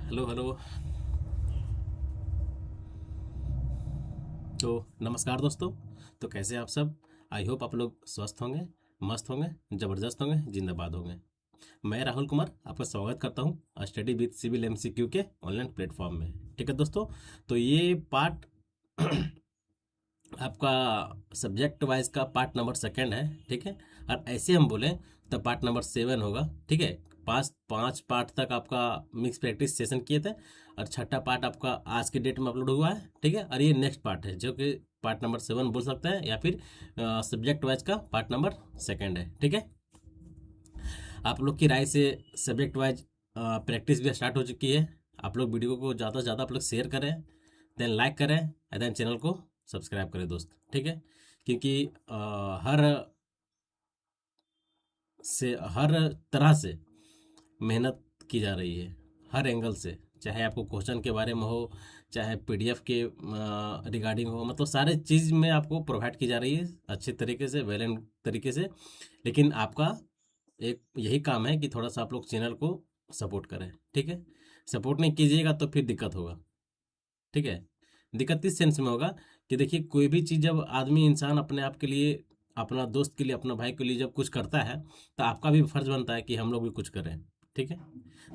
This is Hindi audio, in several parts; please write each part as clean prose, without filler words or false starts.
Hello hello. तो नमस्कार दोस्तों। तो कैसे हैं आप सब? आई होप आप लोग स्वस्थ होंगे, मस्त होंगे, ज़बरदस्त होंगे, जिंदाबाद होंगे। मैं राहुल कुमार आपका स्वागत करता हूं स्टडी विद सिविल एमसीक्यू के ऑनलाइन प्लेटफॉर्म में। ठीक है दोस्तों, तो ये पार्ट आपका सब्जेक्ट वाइज का पार्ट नंबर सेकंड है। ठीक है, और ऐसे हम बोलें तो पार्ट नंबर 7 होगा। ठीक है, पाँच पाँच पार्ट तक आपका मिक्स प्रैक्टिस सेशन किए थे और छठा पार्ट आपका आज के डेट में अपलोड हुआ है। ठीक है, और ये नेक्स्ट पार्ट है जो कि पार्ट नंबर 7 बोल सकते हैं या फिर सब्जेक्ट वाइज का पार्ट नंबर सेकंड है। ठीक है, आप लोग की राय से सब्जेक्ट वाइज प्रैक्टिस भी स्टार्ट हो चुकी है। आप लोग वीडियो को ज़्यादा से ज़्यादा आप लोग शेयर करें, देन लाइक करें, एंड देन चैनल को सब्सक्राइब करें दोस्त। ठीक है, क्योंकि हर हर तरह से मेहनत की जा रही है, हर एंगल से। चाहे आपको क्वेश्चन के बारे में हो, चाहे पीडीएफ के रिगार्डिंग हो, मतलब सारे चीज़ में आपको प्रोवाइड की जा रही है अच्छे तरीके से, वेल एंड तरीके से। लेकिन आपका एक यही काम है कि थोड़ा सा आप लोग चैनल को सपोर्ट करें। ठीक है, सपोर्ट नहीं कीजिएगा तो फिर दिक्कत होगा। ठीक है, दिक्कत इस सेंस में होगा कि देखिए, कोई भी चीज़ जब आदमी इंसान अपने आप के लिए, अपना दोस्त के लिए, अपना भाई के लिए जब कुछ करता है तो आपका भी फर्ज बनता है कि हम लोग भी कुछ करें। ठीक है,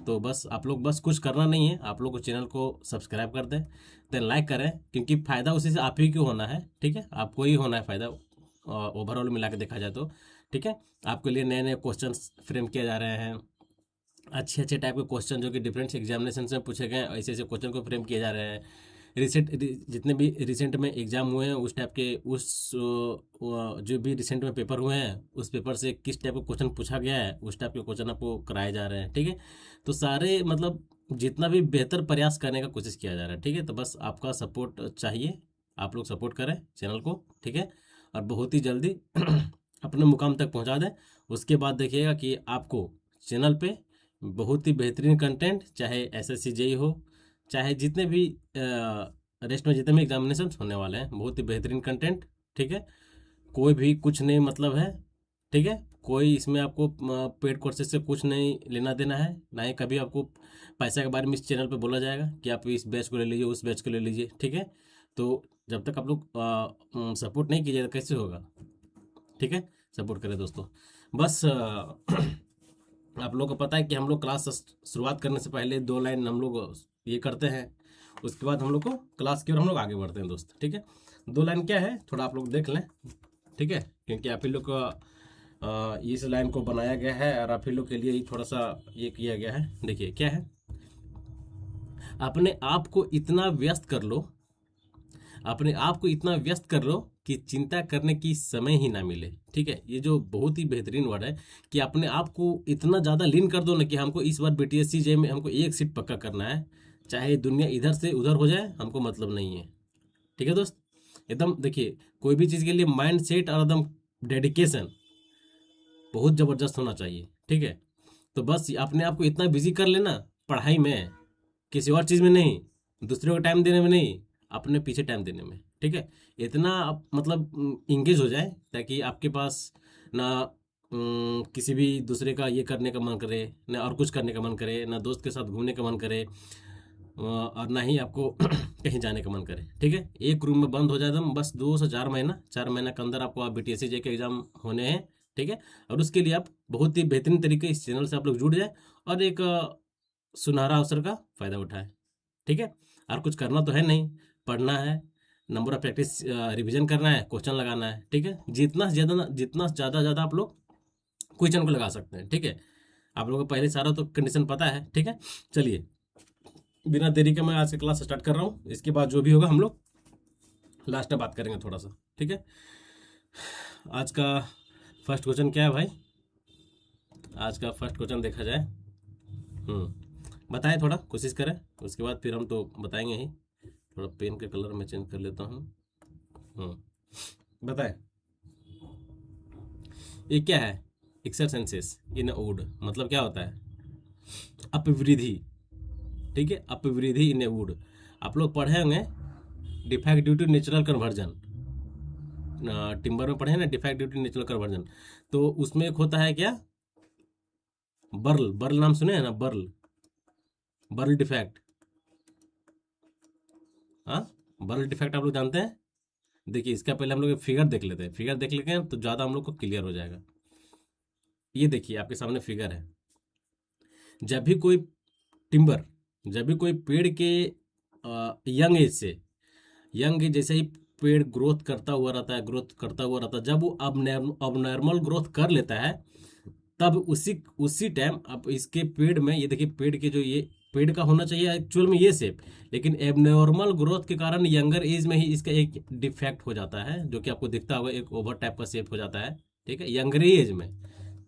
तो बस आप लोग, बस कुछ करना नहीं है, आप लोग को चैनल को सब्सक्राइब कर दें, देन लाइक करें, क्योंकि फ़ायदा उसी से आप ही को होना है। ठीक है, आपको ही होना है फ़ायदा ओवरऑल मिला के देखा जाए तो। ठीक है, आपके लिए नए नए क्वेश्चंस फ्रेम किए जा रहे हैं, अच्छे अच्छे टाइप के क्वेश्चन जो कि डिफरेंट एग्जामिनेशन में पूछे गए हैं, ऐसे ऐसे क्वेश्चन को फ्रेम किए जा रहे हैं। रिसेंट जितने भी रिसेंट में एग्जाम हुए हैं उस टाइप के, उस जो भी रिसेंट में पेपर हुए हैं उस पेपर से किस टाइप का क्वेश्चन पूछा गया है उस टाइप के क्वेश्चन आपको कराए जा रहे हैं। ठीक है, तो सारे मतलब जितना भी बेहतर प्रयास करने का कोशिश किया जा रहा है। ठीक है, तो बस आपका सपोर्ट चाहिए, आप लोग सपोर्ट करें चैनल को। ठीक है, और बहुत ही जल्दी अपने मुकाम तक पहुंचा दें। उसके बाद देखिएगा कि आपको चैनल पे बहुत ही बेहतरीन कंटेंट, चाहे एसएससी जेई हो, चाहे जितने भी रेस्ट में जितने भी एग्जामिनेशन होने वाले हैं, बहुत ही बेहतरीन कंटेंट। ठीक है, कोई भी कुछ नहीं मतलब है। ठीक है, कोई इसमें आपको पेड कोर्सेज से कुछ नहीं लेना देना है, ना ही कभी आपको पैसा के बारे में इस चैनल पे बोला जाएगा कि आप इस बैच को ले लीजिए, उस बैच को ले लीजिए। ठीक है, तो जब तक आप लोग सपोर्ट नहीं कीजिएगा कैसे होगा। ठीक है, सपोर्ट करें दोस्तों। बस आप लोग को पता है कि हम लोग क्लास शुरुआत करने से पहले 2 लाइन हम लोग ये करते हैं, उसके बाद हम लोग को क्लास की ओर हम लोग आगे बढ़ते हैं दोस्त। ठीक है, 2 लाइन क्या है थोड़ा आप लोग देख लें। ठीक है, क्योंकि आप ही लोग का इस लाइन को बनाया गया है और आप ही लोग के लिए ही थोड़ा सा ये किया गया है। देखिए क्या है, अपने आप को इतना व्यस्त कर लो, अपने आप को इतना व्यस्त कर लो कि चिंता करने की समय ही ना मिले। ठीक है, ये जो बहुत ही बेहतरीन वर्ड है कि अपने आप को इतना ज़्यादा लीन कर दो ना कि हमको इस बार बीटीएससी जे में हमको एक सीट पक्का करना है, चाहे दुनिया इधर से उधर हो जाए, हमको मतलब नहीं है। ठीक है दोस्त, एकदम देखिए, कोई भी चीज़ के लिए माइंड सेट और एकदम डेडिकेशन बहुत ज़बरदस्त होना चाहिए। ठीक है, तो बस अपने आप को इतना बिजी कर लेना पढ़ाई में, किसी और चीज़ में नहीं, दूसरे को टाइम देने में नहीं, अपने पीछे टाइम देने में। ठीक है, इतना आप मतलब इंगेज हो जाए ताकि आपके पास ना किसी भी दूसरे का ये करने का मन करे, ना और कुछ करने का मन करे, ना दोस्त के साथ घूमने का मन करे, और ना ही आपको कहीं जाने का मन करे। ठीक है, एक रूम में बंद हो जाए एकदम, बस 2 से 4 महीना, 4 महीना के अंदर आपको आप बीटीएससी जे के एग्ज़ाम होने हैं। ठीक है, और उसके लिए आप बहुत ही बेहतरीन तरीके इस चैनल से आप लोग जुड़ जाए और एक सुनहरा अवसर का फ़ायदा उठाएं। ठीक है, और कुछ करना तो है नहीं, पढ़ना है, नंबर ऑफ प्रैक्टिस रिवीजन करना है, क्वेश्चन लगाना है। ठीक है, जितना ज़्यादा ज़्यादा आप लोग क्वेश्चन को लगा सकते हैं। ठीक है, आप लोगों को पहले सारा तो कंडीशन पता है। ठीक है, चलिए बिना देरी के मैं आज की क्लास स्टार्ट कर रहा हूँ। इसके बाद जो भी होगा हम लोग लास्ट में बात करेंगे थोड़ा सा। ठीक है, आज का फर्स्ट क्वेश्चन क्या है भाई? आज का फर्स्ट क्वेश्चन देखा जाए, बताएं, थोड़ा कोशिश करें, उसके बाद फिर हम तो बताएंगे ही। थोड़ा पेन का कलर मैं चेंज कर लेता हूँ। बताएं, ये क्या है? एक्सरसेंसेस इन वुड मतलब क्या होता है? अपवृद्धि। ठीक है, अपवृद्धि इन वुड आप लोग पढ़े होंगे, defect due to natural conversion, timber में पढ़े ना, defect due to natural conversion. तो उसमें एक होता है क्या, बर्ल, बर्ल नाम सुने हैं ना, बर्ल, बर्ल डिफेक्ट। हाँ, बर्ल डिफेक्ट आप लोग जानते हैं। देखिए इसका पहले हम लोग फिगर देख लेते हैं, फिगर देख लेते हैं तो ज़्यादा हम लोग को क्लियर हो जाएगा। ये देखिए आपके सामने फिगर है। जब भी कोई टिम्बर, जब भी कोई पेड़ के यंग एज से, यंग एज जैसे ही पेड़ ग्रोथ करता हुआ रहता है, ग्रोथ करता हुआ रहता है, जब वो अब नॉर्मल ग्रोथ कर लेता है, तब उसी उसी टाइम अब इसके पेड़ में, ये देखिए पेड़ के जो ये पेड़ का होना चाहिए एक्चुअल में ये शेप, लेकिन एबनॉर्मल ग्रोथ के कारण यंगर एज में ही इसका एक डिफेक्ट हो जाता है, जो कि आपको दिखता होगा, एक ओवर टाइप का शेप हो जाता है। ठीक है, यंगरी एज में।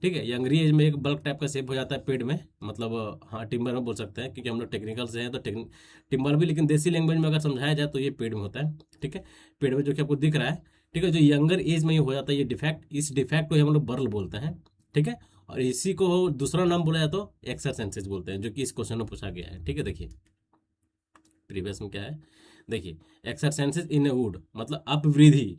ठीक है, यंगरी एज में एक बल्क टाइप का शेप हो जाता है पेड़ में, मतलब हाँ टिम्बर में बोल सकते हैं, क्योंकि हम लोग टेक्निकल से हैं तो टिम्बर भी, लेकिन देसी लैंग्वेज में अगर समझाया जाए तो ये पेड़ में होता है। ठीक है, पेड़ में जो कि आपको दिख रहा है। ठीक है, जो यंगर एज में ही हो जाता है ये डिफेक्ट, इस डिफेक्ट को ही हम लोग बर्ल बोलते हैं। ठीक है, और इसी को दूसरा नाम बोला जाए तो एक्सरसेंसेज बोलते हैं, जो कि इस क्वेश्चन में पूछा गया है। ठीक है, देखिए प्रीवियस में क्या है, देखिए एक्सरसेंसेज इन ए वुड मतलब अपवृद्धि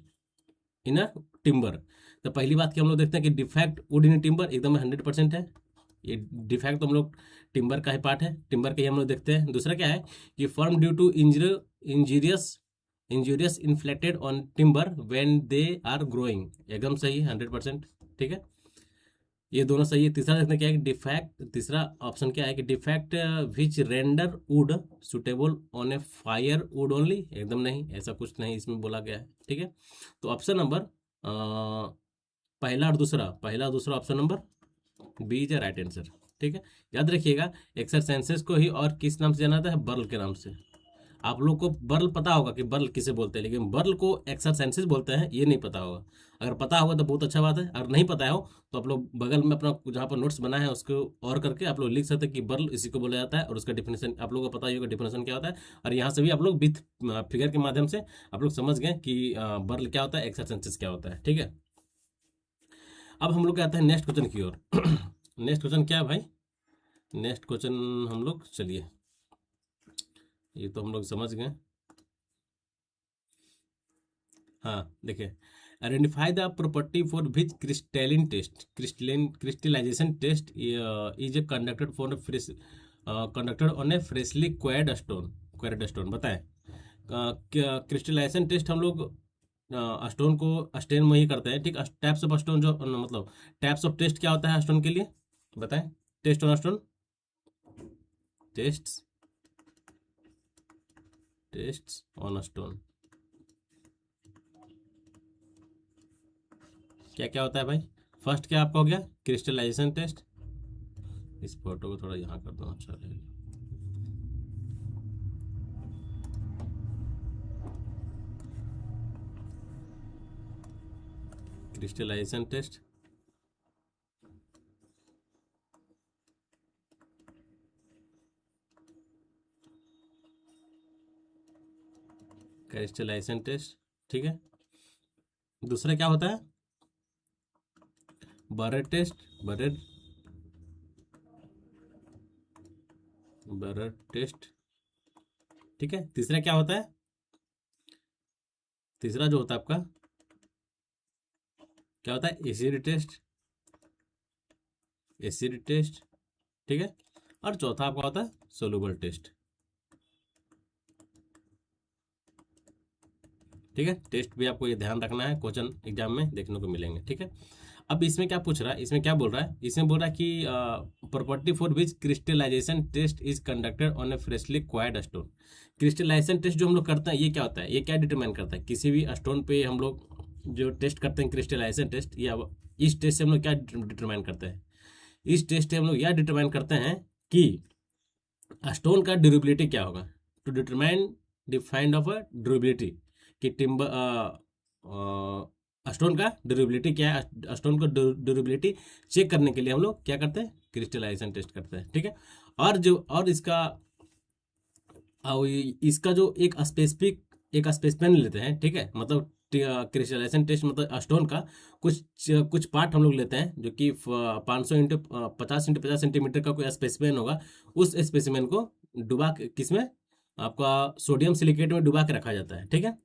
इन अ टिम्बर। तो पहली बात की हम लोग देखते हैं कि डिफेक्ट वुड इन टिम्बर एकदम 100% है। ये डिफेक्ट तो हम लोग टिम्बर का ही पार्ट है, टिम्बर के ही हम लोग देखते हैं। दूसरा क्या है कि firm due to injurious injurious inflected on timber when they are growing, एकदम सही है 100%। ठीक है, ये दोनों सही है। तीसरा देखते हैं क्या है कि डिफेक्ट, तीसरा ऑप्शन क्या है कि defect which render would suitable on A fire would only, एकदम नहीं, ऐसा कुछ नहीं इसमें बोला गया है। ठीक है, तो ऑप्शन नंबर पहला और दूसरा, पहला और दूसरा option number B is right answer. ठीक है, याद रखिएगा एक्सरसेंसेस को ही और किस नाम से जाना जाता है, बर्ल के नाम से। आप लोग को बर्ल पता होगा कि बर्ल किसे बोलते हैं, लेकिन बर्ल को एक्सरसेंसेस बोलते हैं ये नहीं पता होगा। अगर पता होगा तो बहुत अच्छा बात है, अगर नहीं पता हो तो आप लोग बगल में अपना जहाँ पर नोट्स बना है उसको और करके आप लोग लिख सकते हैं कि बर्ल इसी को बोला जाता है, और उसका डिफिनेशन आप लोगों को पता ही होगा डिफिनेशन क्या होता है। और यहाँ से भी आप लोग विथ फिगर के माध्यम से आप लोग समझ गए कि बर्ल क्या होता है, एक्सरसेंसेस क्या होता है। ठीक है, अब हम लोग आते हैं नेक्स्ट क्वेश्चन की ओर। नेक्स्ट क्वेश्चन क्या है भाई, नेक्स्ट क्वेश्चन हम लोग चलिए, ये तो हम लोग समझ गए। हाँ देखिए, identify the property for which crystalline test, crystallization test is conducted for fresh, conducted on a freshly quarried stone बताएं। क्रिस्टलाइजेशन टेस्ट हम लोग स्टोन को स्टेन में ही करते हैं। ठीक, टाइप्स ऑफ स्टोन जो मतलब टाइप्स ऑफ टेस्ट क्या होता है स्टोन के लिए बताएं। Test on stone, test test on stone क्या क्या होता है भाई। फर्स्ट क्या आपका हो गया, क्रिस्टलाइजेशन टेस्ट। इस फोटो को थोड़ा यहाँ कर दो, अच्छा रहेगा। Crystallization test, crystallization test. ठीक है, दूसरा क्या होता है, बरेड टेस्ट, बरेड टेस्ट। ठीक है, तीसरा क्या होता है, तीसरा जो होता है आपका क्या होता है, एसिड टेस्ट, एसिड टेस्ट। ठीक है, और चौथा आपका होता है सोलूबल टेस्ट। ठीक है, टेस्ट भी आपको ये ध्यान रखना है, क्वेश्चन एग्जाम में देखने को मिलेंगे। ठीक है, अब इसमें क्या पूछ रहा है, इसमें क्या बोल रहा है, इसमें बोल रहा है कि property for which crystallization test is conducted on a freshly quarried stone. Crystallization test जो हम लोग करते हैं ये क्या होता है, ये क्या डिटरमाइन करता है, किसी भी स्टोन पे हम लोग जो टेस्ट करते हैं क्रिस्टलाइजेशन टेस्ट, या इस टेस्ट से हम लोग क्या डिटरमाइन करते हैं, इस टेस्ट से हम लोग यह डिटरमाइन करते हैं कि स्टोन का ड्यूरेबिलिटी क्या होगा। To determine defined of a durability, कि टिम्बर स्टोन का ड्यूरेबिलिटी क्या है, स्टोन को ड्यूरेबिलिटी चेक करने के लिए हम लोग क्या करते हैं, क्रिस्टलाइजेशन टेस्ट करते हैं। ठीक है, और जो और इसका जो एक स्पेसिफिक एक स्पेसिमेन लेते हैं। ठीक है, मतलब क्रिस्टलाइजेशन टेस्ट मतलब स्टोन का कुछ पार्ट हम लोग लेते हैं, जो कि 500 इंटू 50 सेंटीमीटर का कोई स्पेसिमेन होगा। उस स्पेसिमेन को डुबा के किसमें, आपका सोडियम सिलिकेट में डुबा के रखा जाता है। ठीक है,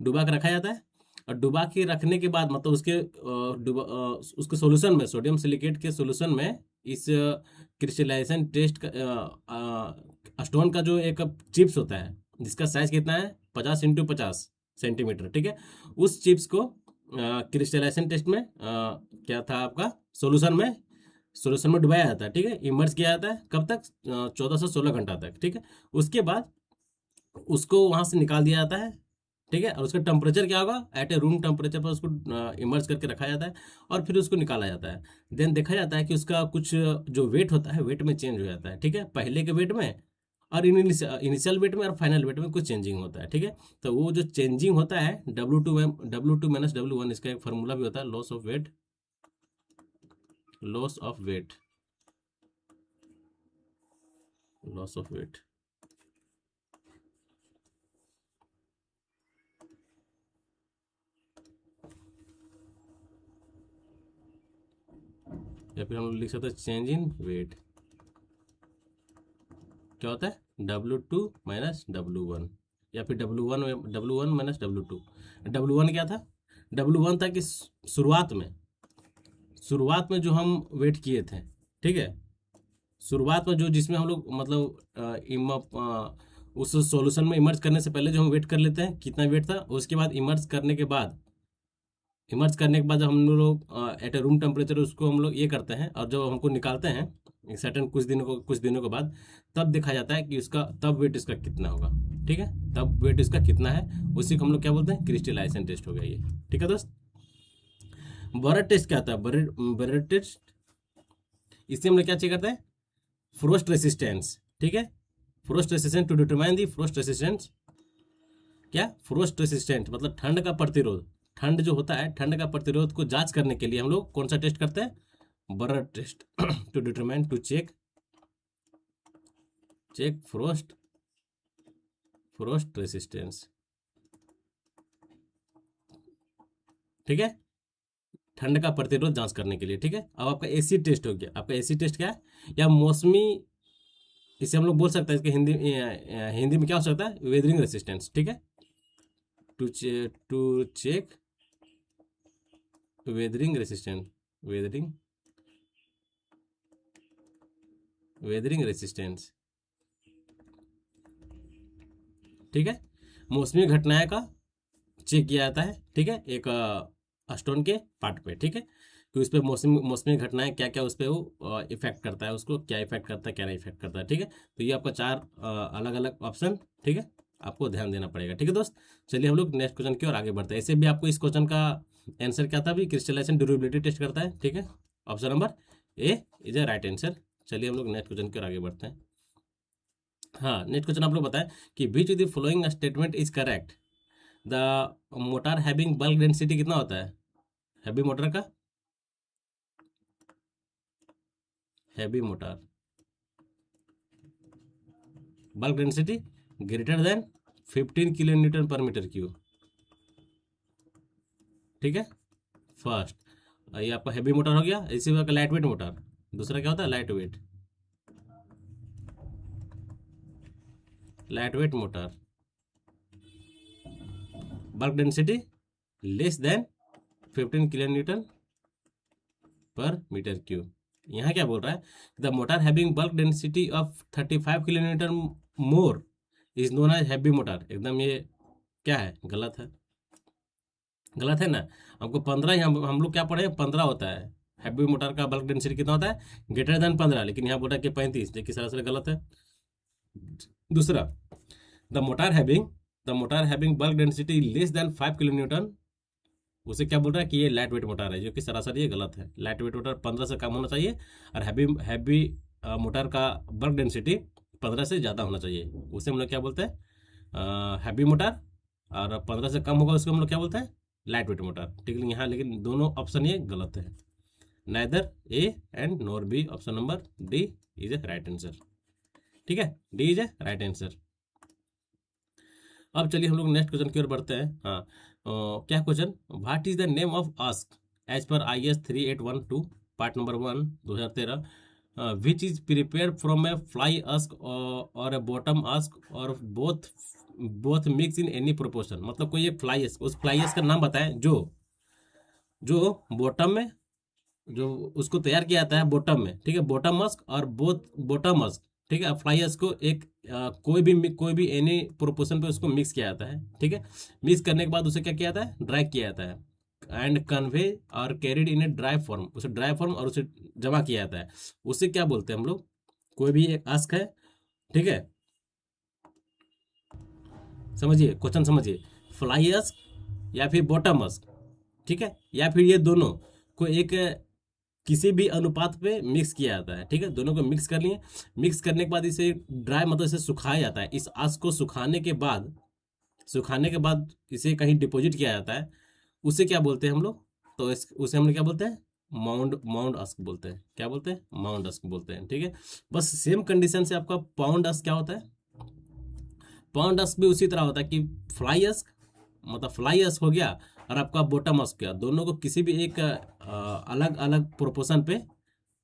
डुबा के रखा जाता है, और डुबा के रखने के बाद मतलब उसके सॉल्यूशन में, सोडियम सिलिकेट के सॉल्यूशन में इस क्रिस्टलाइजेशन टेस्ट का स्टोन का जो एक चिप्स होता है, जिसका साइज कितना है 50x50 सेंटीमीटर, ठीक है। उस चिप्स को क्रिस्टलाइजेशन टेस्ट में क्या था आपका, सोल्यूशन में डुबाया जाता है, ठीक है। इमर्ज किया जाता है कब तक, 14 से 16 घंटा तक, ठीक है। उसके बाद उसको वहां से निकाल दिया जाता है, ठीक है। और उसका टेम्परेचर क्या होगा, एट ए रूम टेम्परेचर पर उसको इमर्ज करके रखा जाता है और फिर उसको निकाला जाता है। देन देखा जाता है कि उसका कुछ जो वेट होता है, वेट में चेंज हो जाता है, ठीक है। पहले के वेट में और इनिशियल वेट में और फाइनल वेट में कुछ चेंजिंग होता है, ठीक है। तो वो जो चेंजिंग होता है W2 - W1, इसका एक फार्मूला भी होता है, लॉस ऑफ वेट। या फिर हम लोग लिख सकते हैं चेंज इन वेट। क्या होता है, W2 - W1, या फिर W1 - W2। W1 क्या था, W1 था कि शुरुआत में जो हम वेट किए थे, ठीक है। शुरुआत में जो जिसमें हम लोग मतलब उस सॉल्यूशन में इमर्ज करने से पहले जो हम वेट कर लेते हैं कितना वेट था, उसके बाद इमर्ज करने के बाद जब हम लोग एट ए रूम टेम्परेचर उसको हम लोग ये करते हैं, और जब हमको निकालते हैं सर्टेन कुछ दिनों के बाद, तब देखा जाता है कि उसका तब वेट इसका कितना होगा, ठीक है। तब वेट इसका कितना है, उसी को हम लोग क्या बोलते हैं, क्रिस्टलाइजेशन टेस्ट हो गया ये, ठीक है दोस्त। बरड टेस्ट क्या होता है, बरड टेस्ट, इससे हम लोग क्या चेक करते हैं, फ्रोस्ट रेसिस्टेंस, ठीक है। Frost resistance to determine the frost resistance, क्या फ्रोस्ट रेसिस्टेंट मतलब ठंड का प्रतिरोध, ठंड जो होता है ठंड का प्रतिरोध को जांच करने के लिए हम लोग कौन सा टेस्ट करते हैं, Brard test to determine to check frost resistance, ठीक है। ठंड का प्रतिरोध जांच करने के लिए, ठीक है। अब आपका एसिड टेस्ट हो गया। आपका एसिड टेस्ट क्या है, या मौसमी, इसे हम लोग बोल सकते हैं, इसके हिंदी में क्या हो सकता है, वेदरिंग रेसिस्टेंस, ठीक है। To check weathering resistance, weathering weathering resistance, ठीक है। मौसमी घटनाएं का चेक किया जाता है, ठीक है, एक स्टोन के पार्ट पे, ठीक है, कि उस पर मौसमी घटनाएं क्या क्या उस पर वो इफेक्ट करता है, उसको क्या इफेक्ट करता है क्या नहीं इफेक्ट करता है, ठीक है। तो ये आपका 4 अलग अलग ऑप्शन, ठीक है, आपको ध्यान देना पड़ेगा, ठीक है दोस्त। चलिए हम लोग नेक्स्ट क्वेश्चन की ओर आगे बढ़ते हैं। ऐसे भी आपको इस क्वेश्चन का आंसर क्या था, भी क्रिस्टलाइजेशन ड्यूरेबिलिटी टेस्ट करता है, ठीक है। Option number A is a right answer. चलिए हम लोग नेक्स्ट क्वेश्चन की ओर आगे बढ़ते हैं। हाँ, नेक्स्ट क्वेश्चन आप लोग बताएं कि which the following statement is correct, the mortar having bulk density कितना होता है, हैवी मोटर का, heavy motor bulk density greater than 15 kilo newton per metre cube, ठीक है, फर्स्ट। ये आपका हैवी मोटर हो गया। इसी का लाइट वेट मोटर, दूसरा क्या होता है, light weight mortar bulk density less than 15 kilo newton per metre cube. यहाँ क्या बोल रहा है, the mortar having bulk density of 35 kilo newton more is known as heavy mortar. एकदम ये क्या है, गलत है, गलत है ना। हमको 15 ही हम लोग क्या पढ़े, 15 होता है हैवी मोटर का बल्क डेंसिटी कितना होता है, ग्रेटर देन 15, लेकिन यहाँ बोल रहा है कि 35, जो कि सरासर गलत है। दूसरा, the mortar having the mortar having bulk density less then 5 kilo Newton, उसे क्या बोल रहा है कि ये लाइट वेट मोटर है, जो कि सरासर ये गलत है। लाइट वेट मोटर 15 से कम होना चाहिए, और हैवी मोटर का बल्क डेंसिटी 15 से ज़्यादा होना चाहिए, उसे हम लोग क्या बोलते हैं, हैवी मोटर। और 15 से कम होगा उसको हम लोग क्या बोलते हैं, लाइट वेट मोटर, ठीक है। यहाँ लेकिन दोनों ऑप्शन ये गलत है, neither A and nor be, option number D is a right answer, ठीक है, D is a right answer. अब चलिए हम लोग नेक्स्ट क्वेश्चन की ओर बढ़ते हैं। हाँ, क्या question, what is the name of ash as per IS 3812 part number 1 2013, which is prepare from a fly ash or a bottom ash or both mix in any proportion. मतलब कोई एक फ्लाई आस्क, उस फ्लाई आस्क का नाम बताएं जो जो बॉटम में, जो उसको तैयार किया जाता है बॉटम में, ठीक है, bottom ash or both bottom ask ठीक है। फ्लाई एश को एक कोई भी एनी प्रोपोर्शन पे उसको मिक्स किया जाता है, ठीक है। मिक्स करने के बाद उसे क्या किया जाता है, ड्राई किया जाता है एंड कन्वे और carried in a dry form, उसे ड्राई फॉर्म और उसे जमा किया जाता है। उसे क्या बोलते हैं हम लोग, कोई भी एक अस्क है, ठीक है, समझिए क्वेश्चन समझिए, फ्लाई अस्क या फिर बॉटम अस्क, ठीक है, या फिर ये दोनों को एक किसी भी अनुपात पे मिक्स किया जाता है, ठीक है। दोनों को मिक्स कर लिए, मिक्स करने के बाद इसे ड्राई मतलब इसे सुखाया जाता है। इस अस्क को सुखाने के बाद इसे कहीं डिपॉजिट किया जाता है। उसे क्या बोलते हैं हम लोग, तो उसे हम लोग क्या बोलते हैं, माउंड माउंड अस्क बोलते हैं। क्या बोलते हैं, माउंड अस्क बोलते हैं, ठीक है। बस सेम कंडीशन से आपका पाउंड अस्क क्या होता है, पाउंड अस्क भी उसी तरह होता है कि फ्लाई अस्क मतलब फ्लाई अस्क हो गया और आपका बॉटम अस्क गया, दोनों को किसी भी एक अलग अलग प्रोपोर्शन पे,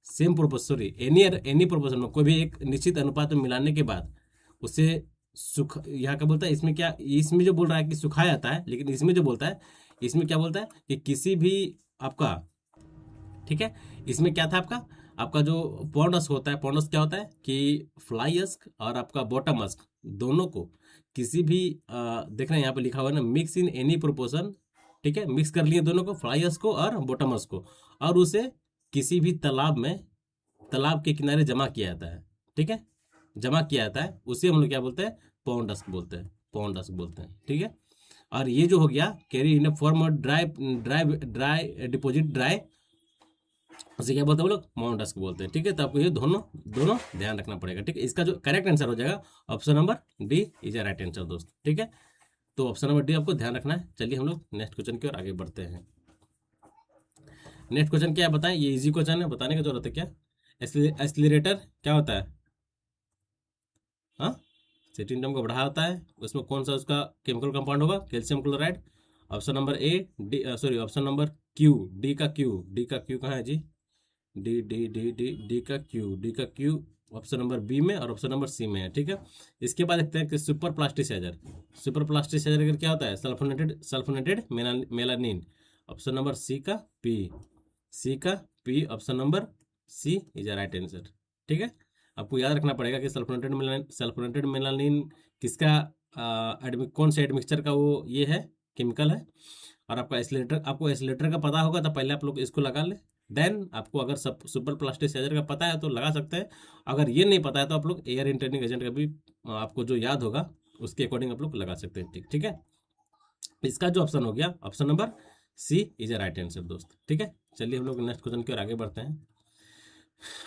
same proportion, sorry any proportion में कोई भी एक निश्चित अनुपात में मिलाने के बाद उसे सुख, यहाँ क्या बोलता है, इसमें क्या, इसमें जो बोल रहा है कि सुखाया जाता है, लेकिन इसमें जो बोलता है, इसमें क्या बोलता है कि किसी भी आपका, ठीक है, इसमें क्या था आपका, आपका जो पौंडस होता है, पौंडस क्या होता है कि फ्लाई अस्क और आपका बॉटम अस्क दोनों को किसी भी देख रहे हैं यहाँ पे लिखा हुआ है ना, मिक्स इन एनी प्रोपोर्शन, ठीक है, मिक्स कर लिए दोनों को, फ्लाई अस्क को और बॉटम अस्क को, और उसे किसी भी तालाब में, तालाब के किनारे जमा किया जाता है, ठीक है, जमा किया जाता है, उसे हम लोग क्या बोलते हैं, पौंडस्क बोलते हैं, पौंडस्क बोलते हैं, ठीक है। और ये जो हो गया carry in form dry dry dry deposit dry, उसे क्या बोलते हैं हम लोग, माउंट डस्क बोलते हैं, ठीक है। तो आपको ये दोनों दोनों ध्यान रखना पड़ेगा, ठीक है। इसका जो करेक्ट आंसर हो जाएगा option number D is right answer दोस्त, ठीक है। तो ऑप्शन नंबर डी आपको ध्यान रखना है। चलिए हम लोग नेक्स्ट क्वेश्चन की ओर आगे बढ़ते हैं। नेक्स्ट क्वेश्चन क्या है बताएं, ये इजी क्वेश्चन है, बताने की जरूरत है क्या। एक्सीलरेटर क्या होता है, हाँ, सेटिंग टर्म को बढ़ा होता है, उसमें कौन सा उसका केमिकल कंपाउंड होगा, calcium chloride. Option number A D, sorry option number Q, D का क्यू कहाँ है जी, डी का क्यू ऑप्शन नंबर बी में और ऑप्शन नंबर सी में है, ठीक है। इसके बाद देखते हैं कि सुपर प्लास्टिसाइजर, सुपर प्लास्टिसाइजर क्या होता है, sulphonated melamine, option number C का पी, option number C is a right answer, ठीक है। आपको याद रखना पड़ेगा कि सल्फोनेटेड मेलानिन किसका कौन से एडमिक्सचर का वो ये है, केमिकल है। और आपका एसिलेटर, आपको एसिलेटर का पता होगा तो पहले आप लोग इसको लगा ले, देन आपको अगर सब सुपर प्लास्टिसाइजर का पता है तो लगा सकते हैं। अगर ये नहीं पता है तो आप लोग एयर इंटरनिंग एजेंट का भी आपको जो याद होगा उसके अकॉर्डिंग आप लोग लगा सकते हैं, ठीक है। इसका जो ऑप्शन हो गया option number C is a right answer दोस्त, ठीक है। चलिए हम लोग नेक्स्ट क्वेश्चन की ओर आगे बढ़ते हैं।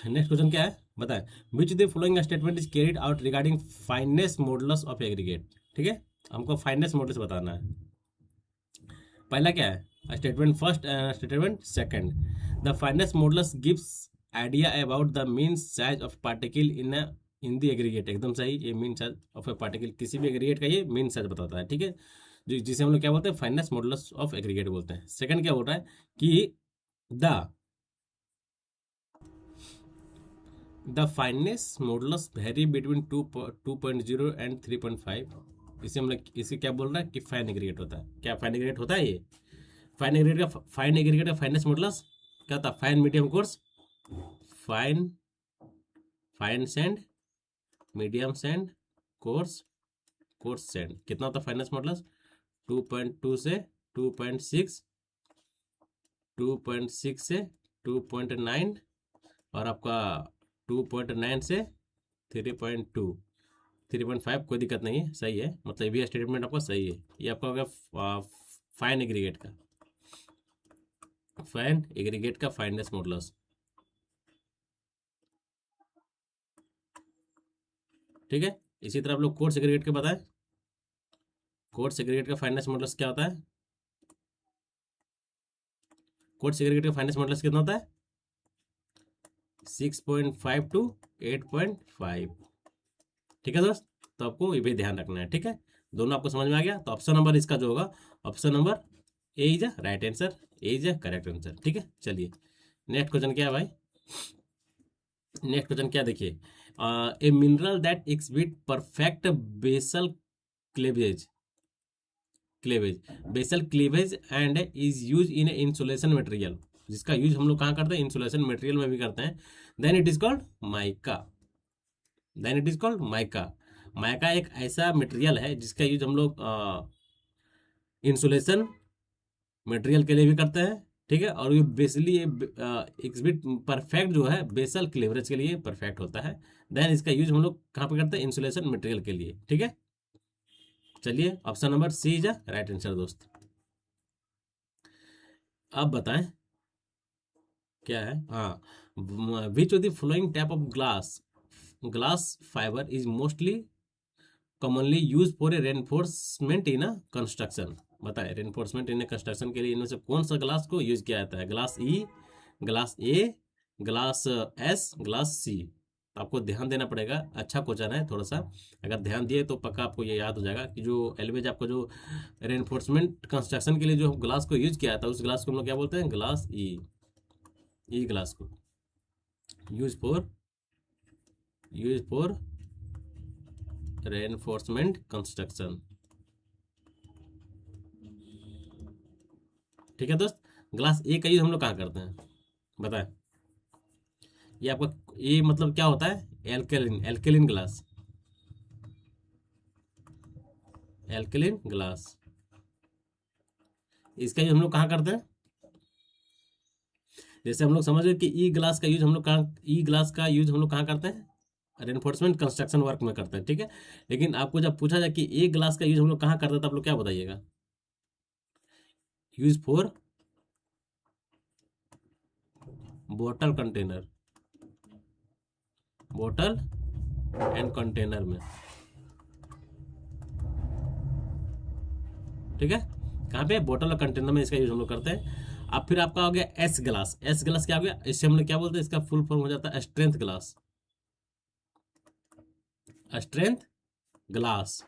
नेक्स्ट क्वेश्चन क्या है बताएं, which the following statement is carried out regarding finance modulus of aggregate, ठीक है। हमको फाइनेस मॉडुलस बताना है। पहला क्या है statement first, statement second, the finance modulus gives idea about the mean size of particle in the aggregate, एकदम सही, ये mean size of A particle, किसी भी एग्रीगेट का ये मीन साइज बताता है, ठीक है, जिसे हम लोग क्या बोलते हैं, फाइनेस मॉडुलस ऑफ एग्रीगेट बोलते हैं। सेकंड क्या बोल रहा है कि the finance modulus very between 2.0 and 3.5, इसे हम लोग इसे क्या बोल रहा है कि फाइन एग्रीगेट होता है। क्या फाइन एग्रीगेट होता है ये, फाइन एग्रीगेट का फाइनेस मॉडुलस क्या होता है, fine medium course, fine sand, medium sand, coarse sand, कितना होता है फाइनेस मॉडुलस, 2.2 से 2.6, 2.6 से 2.9 और आपका 2.9 से 3.2, 3.5, कोई दिक्कत नहीं है, सही है, मतलब ये स्टेटमेंट आपका सही है। ये आपका हो गया फाइन एग्रीगेट का फाइनेस मॉडुलस, ठीक है। इसी तरह आप लोग कोर्स एग्रीगेट के बताएं, कोर्स एग्रीगेट का फाइनेस मॉडुलस क्या होता है, कोर्स एग्रीगेट का फाइनेस मॉडुलस कितना होता है, 6.5 टू 8.5, ठीक है दोस्त। तो आपको ये भी ध्यान रखना है, ठीक है। दोनों आपको समझ में आ गया, तो ऑप्शन नंबर इसका जो होगा option number A is a right answer, A is a correct answer, ठीक है। चलिए नेक्स्ट क्वेश्चन क्या है भाई, नेक्स्ट क्वेश्चन क्या देखिए, a mineral that exhibit perfect basal cleavage basal cleavage and is use in insulation material, जिसका यूज हम लोग कहाँ करते हैं, इंसुलेशन मटेरियल में भी करते हैं, then it is called mica, then it is called mica. Mica एक ऐसा मटेरियल है जिसका यूज हम लोग इंसुलेशन मटेरियल के लिए भी करते हैं, ठीक है। और ये बेसिकली ये एग्जिबिट परफेक्ट जो है बेसल क्लीवरेज के लिए परफेक्ट होता है। देन इसका यूज हम लोग कहाँ पे करते हैं, इंसुलेशन मटेरियल के लिए, ठीक है। चलिए option number C is right answer दोस्त। अब बताएं क्या है। हाँ, which of the following type of glass glass fiber is mostly commonly use for a reinforcement in a construction. बताए रेनफोर्समेंट इन ए कंस्ट्रक्शन के लिए इनमें से कौन सा ग्लास को यूज किया जाता है, glass E, glass A, glass S, glass C. आपको ध्यान देना पड़ेगा, अच्छा क्वेश्चन है थोड़ा सा, अगर ध्यान दिए तो पक्का आपको ये याद हो जाएगा कि जो एलवेज आपको जो रेनफोर्समेंट कंस्ट्रक्शन के लिए जो ग्लास को यूज किया था उस ग्लास को हम लोग क्या बोलते हैं, ग्लास ई ग्लास को यूज फॉर रेनफोर्समेंट कंस्ट्रक्शन, ठीक है दोस्त। ग्लास ए का यूज हम लोग कहाँ करते हैं बताएं। ये आपका ये मतलब क्या होता है, एल्केलिन ग्लास, एल्केलिन ग्लास। इसका यूज हम लोग कहाँ करते हैं, जैसे हम लोग समझ गए कि ई ग्लास का यूज हम लोग कहाँ, ई ग्लास का यूज हम लोग कहाँ करते हैं, रेनफोर्समेंट कंस्ट्रक्शन वर्क में करते हैं, ठीक है। लेकिन आपको जब पूछा जाए कि ए ग्लास का यूज हम लोग कहाँ करते हैं तो आप लोग क्या बताइएगा, यूज फॉर बोतल कंटेनर, बोतल एंड कंटेनर में, ठीक है। कहाँ पे, बोतल और कंटेनर में इसका यूज हम लोग करते हैं। अब फिर आपका हो गया एस ग्लास। एस ग्लास क्या हो गया, इससे हम लोग क्या बोलते हैं, इसका फुल फॉर्म हो जाता है स्ट्रेंथ ग्लास, स्ट्रेंथ ग्लास,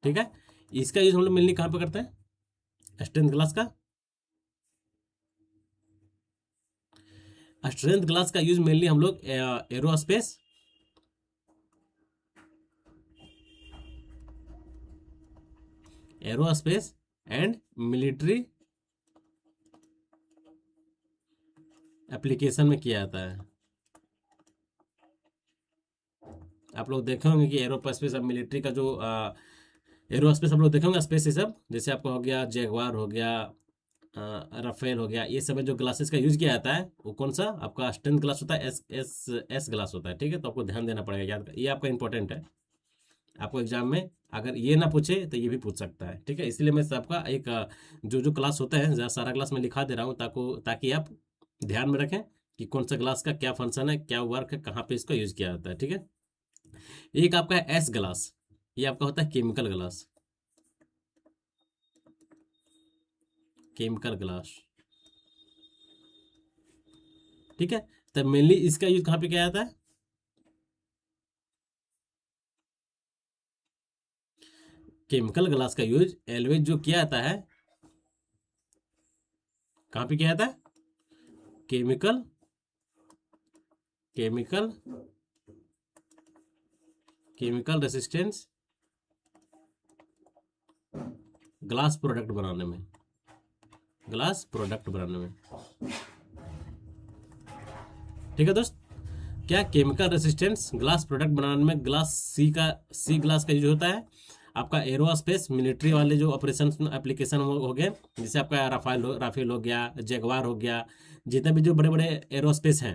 ठीक है। इसका यूज हम लोग मेनली कहाँ पे करते हैं, स्ट्रेंथ ग्लास का। स्ट्रेंथ ग्लास का यूज मेनली हम लोग aerospace, aerospace and military application में किया जाता है। आप लोग देखे होंगे कि एरोस्पेस और मिलिट्री का जो एरोस्पेस आप लोग देखे होंगे, स्पेस ये सब, जैसे आपका हो गया जैगवार हो गया, राफेल हो गया, ये सब जो ग्लासेस का यूज किया जाता है वो कौन सा आपका स्ट्रेंथ ग्लास होता है, एस ग्लास होता है, ठीक है। तो आपको ध्यान देना पड़ेगा, याद ये आपका इंपॉर्टेंट है। आपको एग्जाम में अगर ये ना पूछे तो ये भी पूछ सकता है, ठीक है। इसलिए मैं सबका एक जो क्लास होता है सारा क्लास में लिखा दे रहा हूँ ताकि आप ध्यान में रखें कि कौन सा ग्लास का क्या फंक्शन है, क्या वर्क है, कहाँ पे इसका यूज किया जाता है, ठीक है। एक आपका है एस ग्लास, ये आपका होता है केमिकल ग्लास, केमिकल ग्लास, ठीक है। तब मेनली इसका यूज कहाँ पे किया जाता है, केमिकल ग्लास का यूज एलवेज जो किया जाता है कहाँ पे किया जाता है, chemical chemical chemical resistance glass product बनाने में, ग्लास प्रोडक्ट बनाने में, ठीक है दोस्त। क्या केमिकल रेसिस्टेंस ग्लास प्रोडक्ट बनाने में ग्लास सी ग्लास का यूज होता है। आपका एरोस्पेस मिलिट्री वाले जो ऑपरेशन एप्लीकेशन हो गए, जैसे आपका राफेल हो गया, जैगवार हो गया, जितने भी जो बड़े बड़े एरोस्पेस हैं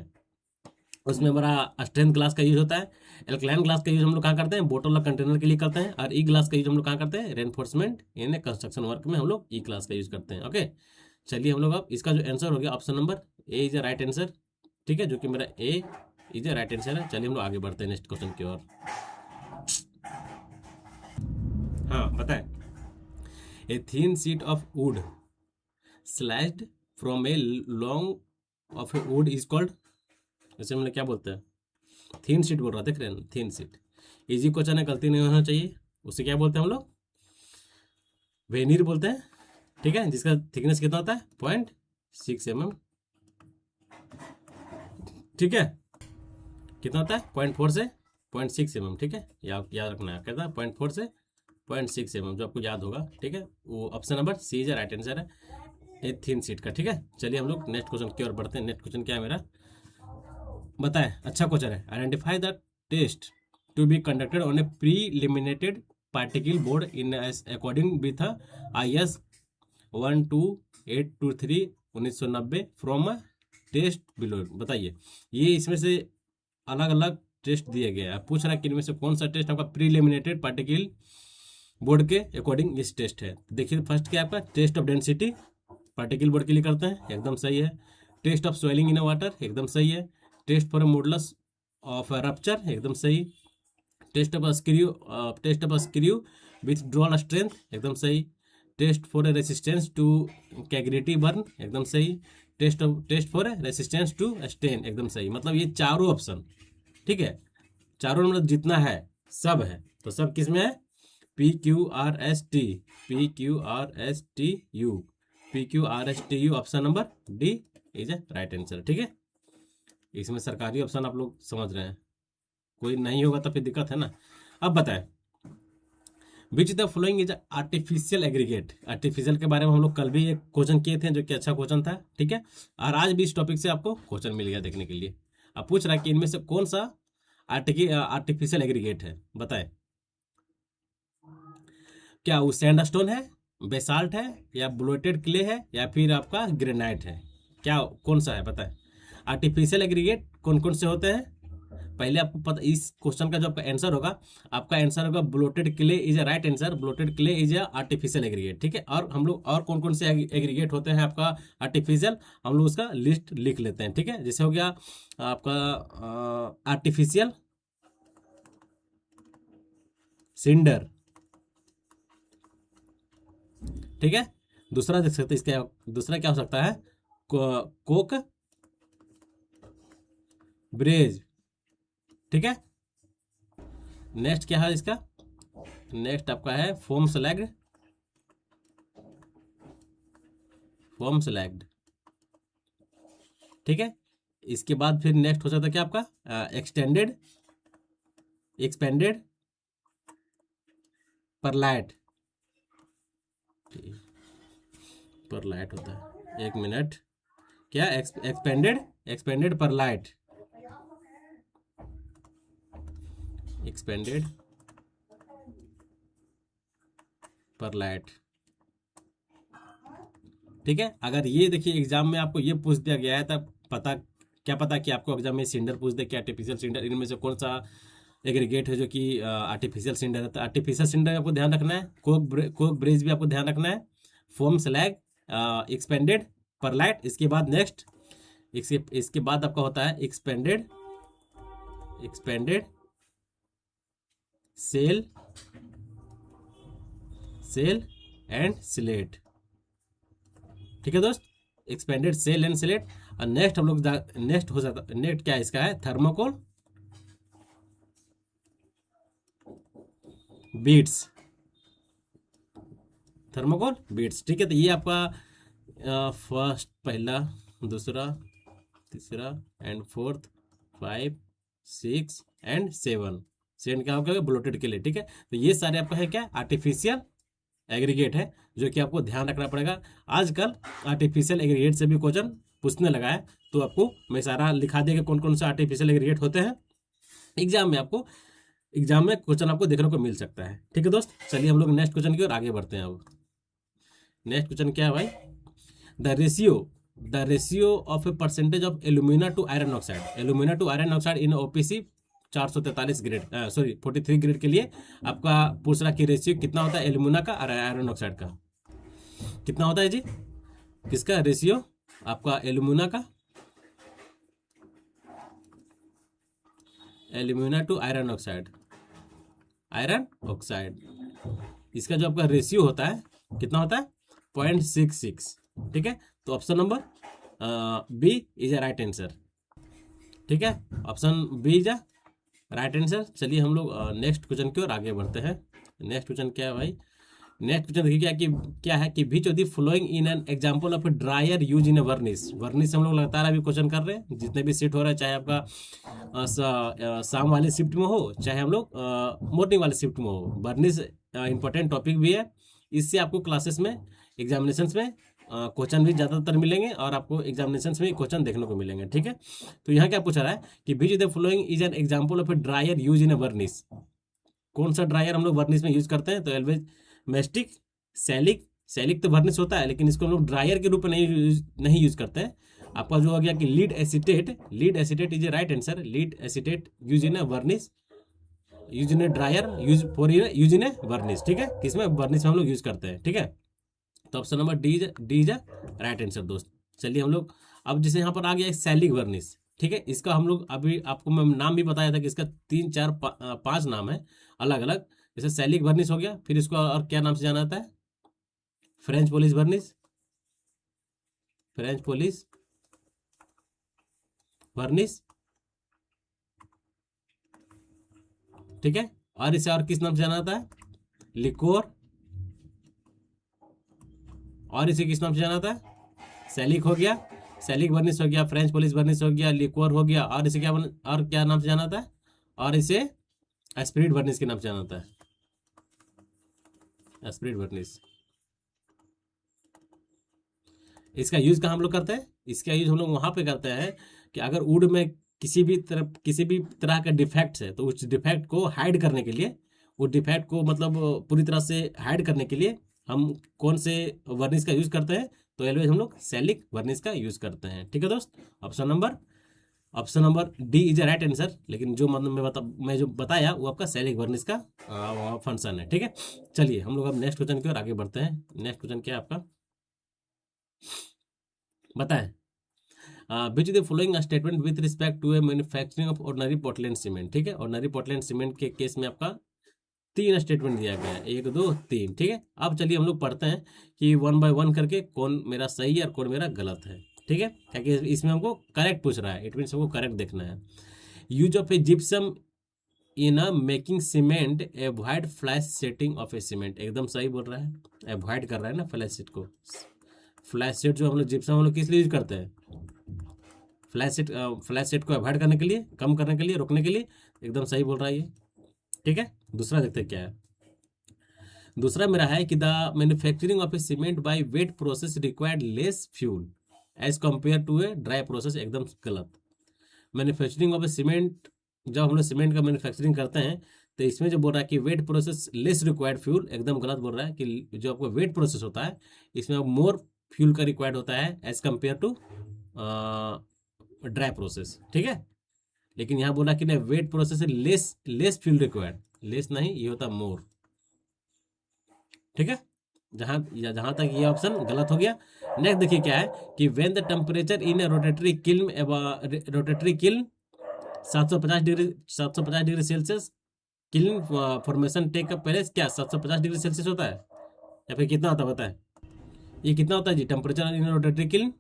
उसमें बड़ा स्ट्रेंथ ग्लास का यूज होता है। एल्कलाइन ग्लास का यूज हम लोग कहाँ करते हैं, बोतल और कंटेनर के लिए करते हैं। और ई ग्लास का यूज हम लोग कहाँ करते हैं, रेनफोर्समेंट यानी कंस्ट्रक्शन वर्क में हम लोग ई ग्लास का यूज करते हैं। ओके, चलिए हम लोग अब इसका जो आंसर हो गया option number A is the right answer, ठीक है, जो कि मेरा ए इज द राइट आंसर है। चलिए हम लोग आगे बढ़ते हैं नेक्स्ट क्वेश्चन की ओर। हाँ बताएं, a thin sheet of would sliced from a long off A would is called, जैसे हम लोग क्या बोलते हैं, थिन शीट बोल रहा, देख रहे हैं थिन शीट। इजी क्वेश्चन है, गलती नहीं होना चाहिए। उसे क्या बोलते हैं हम लोग, वेनियर बोलते हैं, ठीक है, जिसका थिकनेस कितना होता है 0.6 mm, ठीक है। कितना होता है 0.4 से 0.6 mm, ठीक है, याद रखना है, कहता है 0.4 से 0.6 mm, जो आपको याद होगा, ठीक है। वो option number C is right answer है, ए थिन शीट का, ठीक है। चलिए हम लोग नेक्स्ट क्वेश्चन की ओर बढ़ते हैं। नेक्स्ट क्वेश्चन क्या है मेरा, बताएं, अच्छा क्वेश्चन है। Identify the test to be conducted on a prelaminated particle board in according with IS 12823 1990 from test below. बताइए, ये इसमें से अलग अलग टेस्ट दिए गए हैं। पूछ रहा है कि इनमें से कौन सा टेस्ट आपका प्रीलिमिनेटेड पार्टिकल बोर्ड के अकॉर्डिंग इस टेस्ट है। देखिए फर्स्ट क्या है आपका, test of density particle board के लिए करते हैं, एकदम सही है। Test of swelling in water, एकदम सही है। Test for modulus of rupture, एकदम सही। Test of screw withdrawal strength, एकदम सही। Test for resistance to cigarette burn, एकदम सही। Test for resistance to stain, एकदम सही। मतलब ये चारों ऑप्शन, ठीक है, चारों मतलब जितना है सब है। तो सब किस में है, PQRST, PQRSTU option number D is a right answer. ठीक है, इसमें सरकारी ऑप्शन आप लोग समझ रहे हैं, कोई नहीं होगा तो फिर दिक्कत है ना। अब बताएं, which the following is artificial aggregate. Artificial के बारे में हम लोग कल भी एक क्वेश्चन किए थे जो कि अच्छा क्वेश्चन था, ठीक है, और आज भी इस टॉपिक से आपको क्वेश्चन मिल गया देखने के लिए। अब पूछ रहा है कि इनमें से कौन सा आर्टिफिशियल एग्रीगेट है, बताएं। क्या वो सैंडस्टोन है, बेसाल्ट है, या ब्लोटेड क्ले है, या फिर आपका ग्रेनाइट है, क्या कौन सा है बताएं। आर्टिफिशियल एग्रीगेट कौन कौन से होते हैं, पहले आपको पता, इस क्वेश्चन का जो आपका आंसर होगा, आपका आंसर होगा bloated clay is a right answer. Bloated clay is a artificial aggregate, ठीक है। और हम लोग और कौन कौन से एग्रीगेट होते हैं आपका आर्टिफिशियल, हम लोग उसका लिस्ट लिख लेते हैं, ठीक है। जैसे हो गया आपका आर्टिफिशियल सिंडर, ठीक है। दूसरा देख सकते हैं, इसका दूसरा क्या हो सकता है, कोक ब्रेज, ठीक है। नेक्स्ट क्या है इसका, नेक्स्ट आपका है फोम स्लैग्ड, ठीक है। इसके बाद फिर नेक्स्ट हो सकता है क्या आपका एक्सपेंडेड परलाइट होता है, एक मिनट, क्या एक्सपेंडेड परलाइट, एक्सपेंडेड परलाइट, ठीक है। अगर ये देखिए एग्जाम में आपको ये पूछ दिया गया है तब क्या पता कि आपको एग्जाम में सिंडर पूछ दे कि आर्टिफिशियल सिंडर, इनमें से कौन सा एग्रीगेट है जो कि आर्टिफिशियल सिंडर है। तो आर्टिफिशियल सिंडर आपको ध्यान रखना है, कोक ब्रिज भी आपको ध्यान रखना है, फोम स्लैग, एक्सपेंडेड परलाइट। इसके बाद नेक्स्ट इसके बाद आपका होता है एक्सपेंडेड सेल एंड स्लेट, ठीक है दोस्त, एक्सपेंडेड सेल एंड स्लेट। और नेक्स्ट हम लोग नेक्स्ट हो जाता, नेक्स्ट क्या इसका है, थर्मोकोल बीट्स, ठीक है। तो ये आपका फर्स्ट, पहला, दूसरा, तीसरा एंड फोर्थ, 5, 6 एंड 7 क्या होगा, ब्लोटेड के लिए, ठीक है। तो ये सारे आपका है क्या, आर्टिफिशियल एग्रीगेट है, जो कि आपको ध्यान रखना पड़ेगा। आजकल आर्टिफिशियल एग्रीगेट से भी क्वेश्चन पूछने लगा है, तो आपको मैं सारा लिखा देगा कौन कौन से आर्टिफिशियल एग्रीगेट होते हैं। एग्जाम में क्वेश्चन आपको देखने को मिल सकता है, ठीक है दोस्त। चलिए हम लोग नेक्स्ट क्वेश्चन की ओर आगे बढ़ते हैं। अब नेक्स्ट क्वेश्चन क्या है भाई, the ratio of a percentage of alumina to iron oxide in OPC 443 grade, 43 grade के लिए आपका पूछ रहा कि रेशियो कितना होता है एल्यूमिना का और आयरन ऑक्साइड का, कितना होता है जी, किसका रेशियो आपका एल्यूमिना का, एल्यूमिना टू आयरन ऑक्साइड, इसका जो आपका रेशियो होता है कितना होता है, 0.66, ठीक है। तो option number B is a right answer, ठीक है, option B is a right answer. चलिए हम लोग नेक्स्ट क्वेश्चन की ओर आगे बढ़ते हैं। नेक्स्ट क्वेश्चन क्या है भाई, नेक्स्ट क्वेश्चन देखिए क्या है कि विच of the following in an example of A dryer use in ए वर्निश हम लोग लगातार अभी क्वेश्चन कर रहे हैं, जितने भी शिफ्ट हो रहा है, चाहे आपका शाम वाले शिफ्ट में हो, चाहे हम लोग मॉर्निंग वाले शिफ्ट में हो, वर्निश इंपॉर्टेंट टॉपिक भी है। इससे आपको क्लासेस में, एग्जामिनेशन में क्वेश्चन भी ज़्यादातर मिलेंगे और आपको एग्जामिनेशन में क्वेश्चन देखने को मिलेंगे, ठीक है। तो यहाँ क्या पूछ रहा है कि which the following is an example of A dryer use in ए वर्निश। कौन सा ड्रायर हम लोग वर्निश में यूज करते हैं? तो एल्वेज मेस्टिक, सैलिक। सैलिक तो वर्निश होता है, लेकिन इसको हम लोग ड्रायर के रूप में नहीं यूज करते हैं। आपका जो हो गया कि lead acetate, lead acetate is a right answer. Lead acetate use in A वर्निश, use in A dryer, use in ए वर्निश, ठीक है। किसमें? वर्निश में हम लोग यूज करते हैं, ठीक है। तो option number D is right answer दोस्त। चलिए हम लोग अब जैसे यहाँ पर आ गया सैलिक वर्निश, ठीक है। इसका हम लोग अभी आपको मैं नाम भी बताया था कि इसका 3 4 5 नाम है अलग अलग। जैसे सैलिक वर्निश हो गया, फिर इसको और क्या नाम से जाना जाता है? फ्रेंच पॉलिश वर्निश, फ्रेंच पॉलिश वर्निश, ठीक है। और इसे और किस नाम से जाना जाता है? लिकोर। और इसे किस नाम से जाना जाता है? सैलिक हो गया, सैलिक वर्निश हो गया, फ्रेंच पॉलिश वर्निश हो गया, लिक्वर हो गया, और इसे और क्या नाम से जाना जाता है? और इसे एस्पिरिट वर्निश के नाम से जाना जाता है, एस्पिरिट वर्निश। इसका यूज कहाँ हम लोग करते हैं? इसका यूज हम लोग वहां पे करते हैं कि अगर वुड में किसी भी तरह का डिफेक्ट है, तो उस डिफेक्ट को हाइड करने के लिए, उस डिफेक्ट को मतलब पूरी तरह से हाइड करने के लिए हम कौन से वर्निश का यूज करते हैं? तो ऑलवेज हम लोग सैलिक वर्निश का यूज करते हैं, ठीक है दोस्त। Option number D is a right answer. लेकिन जो मतलब मैं जो बताया वो आपका सैलिक वर्निश का फंक्शन है, ठीक है। चलिए हम लोग अब नेक्स्ट क्वेश्चन की ओर आगे बढ़ते हैं। नेक्स्ट क्वेश्चन क्या है आपका? बताएं। Which the following statement with respect to a manufacturing of ordinary Portland cement, ठीक है। ऑर्डिनरी पोर्टलैंड सीमेंट के केस में आपका 3 स्टेटमेंट दिया गया है, 1 2 3, ठीक है। अब चलिए हम लोग पढ़ते हैं कि 1 बाय 1 करके कौन मेरा सही है और कौन मेरा गलत है, ठीक है। क्योंकि इसमें हमको करेक्ट पूछ रहा है, इट मीन्स हमको करेक्ट देखना है। Use of A gypsum in a making cement, avoid flash setting of a cement. एकदम सही बोल रहा है, एवॉइड कर रहा है ना फ्लैश सेट को। फ्लैश सेट जो हम लोग जिप्सम हम लोग किस लिए यूज करते हैं? फ्लैश सेट को अवॉइड करने के लिए, कम करने के लिए, रोकने के लिए। एकदम सही बोल रहा है ये, ठीक है। दूसरा देखते हैं क्या है। दूसरा मेरा है कि the manufacturing of a cement by wet process required less fuel as compare to a dry process. एकदम गलत। मैन्युफैक्चरिंग ऑफ ए सीमेंट, जब हम लोग सीमेंट का मैन्युफैक्चरिंग करते हैं तो इसमें जो बोल रहा है कि wet process less required fuel, एकदम गलत बोल रहा है कि जो आपको वेट प्रोसेस होता है इसमें मोर फ्यूल का रिक्वायर्ड होता है as compare to dry process, ठीक है। लेकिन यहाँ बोला कि नहीं, wet process less fuel required, less नहीं, ये होता मोर, ठीक है। जहां तक ये ऑप्शन गलत हो गया। नेक्स्ट देखिए क्या है कि when the temperature in a rotary kiln 750 degree Celsius, kiln formation take up पहले क्या 750 डिग्री सेल्सियस होता है या फिर कितना होता है बताए? ये कितना होता है जी temperature in rotary kiln?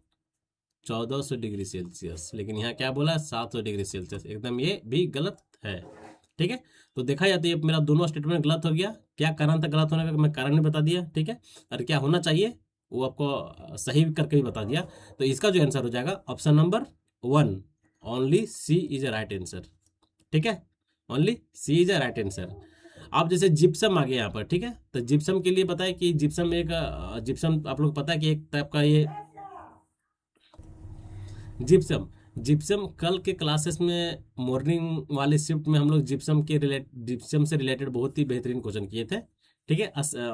1400 degree Celsius. लेकिन यहाँ क्या बोला? 700 डिग्री सेल्सियस। एकदम ये भी गलत है, ठीक है। तो देखा जाता है ये मेरा दोनों स्टेटमेंट गलत हो गया। क्या कारण था गलत होने का? मैं कारण भी बता दिया, ठीक है। और क्या होना चाहिए वो आपको सही करके भी बता दिया। तो इसका जो आंसर हो जाएगा option number 1, only C is a right answer, ठीक है। Only C is a right answer. अब जैसे जिप्सम आ गया यहाँ पर, ठीक है। तो जिप्सम के लिए पता है कि जिप्सम जिप्सम आप लोग पता है कि एक टाइप का ये जिप्सम जिप्सम कल के क्लासेस में मॉर्निंग वाले शिफ्ट में हम लोग जिप्सम से रिलेटेड बहुत ही बेहतरीन क्वेश्चन किए थे, ठीक है।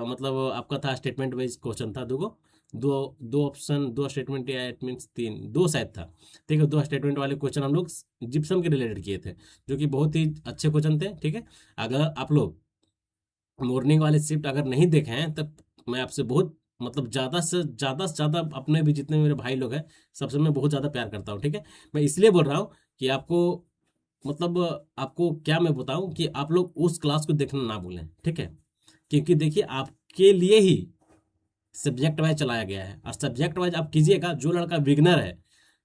मतलब आपका था स्टेटमेंट वाइज क्वेश्चन था, दो ऑप्शन, 2 स्टेटमेंट, या इट मीन्स 3, 2 शायद था, ठीक है। 2 स्टेटमेंट वाले क्वेश्चन हम लोग जिप्सम के रिलेटेड किए थे, जो कि बहुत ही अच्छे क्वेश्चन थे, ठीक है। अगर आप लोग मॉर्निंग वाले शिफ्ट अगर नहीं देखे हैं तब मैं आपसे बहुत मतलब ज़्यादा अपने भी जितने मेरे भाई लोग हैं सबसे मैं बहुत ज़्यादा प्यार करता हूँ, ठीक है। मैं इसलिए बोल रहा हूँ कि आपको मतलब आपको क्या मैं बताऊँ कि आप लोग उस क्लास को देखना ना भूलें, ठीक है। क्योंकि देखिए आपके लिए ही सब्जेक्ट वाइज चलाया गया है, और सब्जेक्ट वाइज आप कीजिएगा। जो लड़का बिगनर है,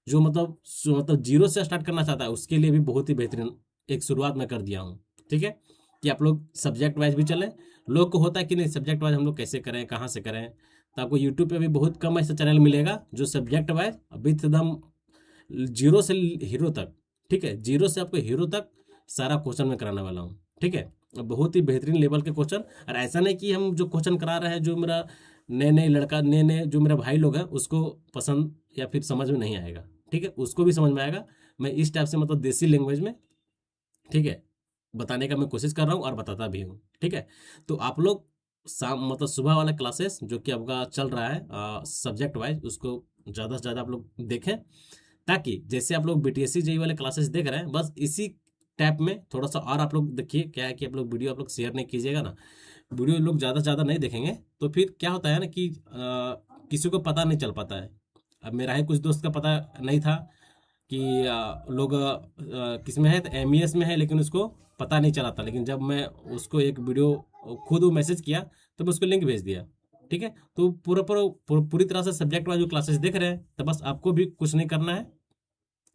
जो मतलब जीरो से स्टार्ट करना चाहता है, उसके लिए भी बहुत ही बेहतरीन एक शुरुआत मैं कर दिया हूँ, ठीक है। कि आप लोग सब्जेक्ट वाइज भी चलें। लोग को होता है कि नहीं सब्जेक्ट वाइज हम लोग कैसे करें, कहाँ से करें। तो आपको यूट्यूब पे भी बहुत कम ऐसा चैनल मिलेगा जो सब्जेक्ट वाइज विथ एकदम जीरो से हीरो तक, ठीक है, जीरो से आपको हीरो तक सारा क्वेश्चन मैं कराने वाला हूँ, ठीक है। बहुत ही बेहतरीन लेवल के क्वेश्चन। और ऐसा नहीं कि हम जो क्वेश्चन करा रहे हैं जो मेरा नए नए लड़का, नए नए जो मेरा भाई लोग हैं उसको पसंद या फिर समझ में नहीं आएगा, ठीक है, उसको भी समझ में आएगा। मैं इस टाइप से मतलब देसी लैंग्वेज में, ठीक है, बताने का मैं कोशिश कर रहा हूँ और बताता भी हूँ, ठीक है। तो आप लोग शाम मतलब सुबह वाला क्लासेस जो कि आपका चल रहा है सब्जेक्ट वाइज, उसको ज़्यादा से ज़्यादा आप लोग देखें, ताकि जैसे आप लोग बीटीएससी जेई वाले क्लासेस देख रहे हैं, बस इसी टैप में थोड़ा सा और आप लोग देखिए। क्या है कि आप लोग वीडियो आप लोग शेयर नहीं कीजिएगा ना, वीडियो लोग ज़्यादा से ज़्यादा नहीं देखेंगे तो फिर क्या होता है ना कि किसी को पता नहीं चल पाता है। अब मेरा ही कुछ दोस्त का पता नहीं था कि लोग किस में है, तो एमईएस में है, लेकिन उसको पता नहीं चला था। लेकिन जब मैं उसको एक वीडियो खुद वो मैसेज किया तो मैं उसको लिंक भेज दिया, ठीक है। तो पूरी तरह से सब्जेक्ट वाइज जो क्लासेस देख रहे हैं, तो बस आपको भी कुछ नहीं करना है।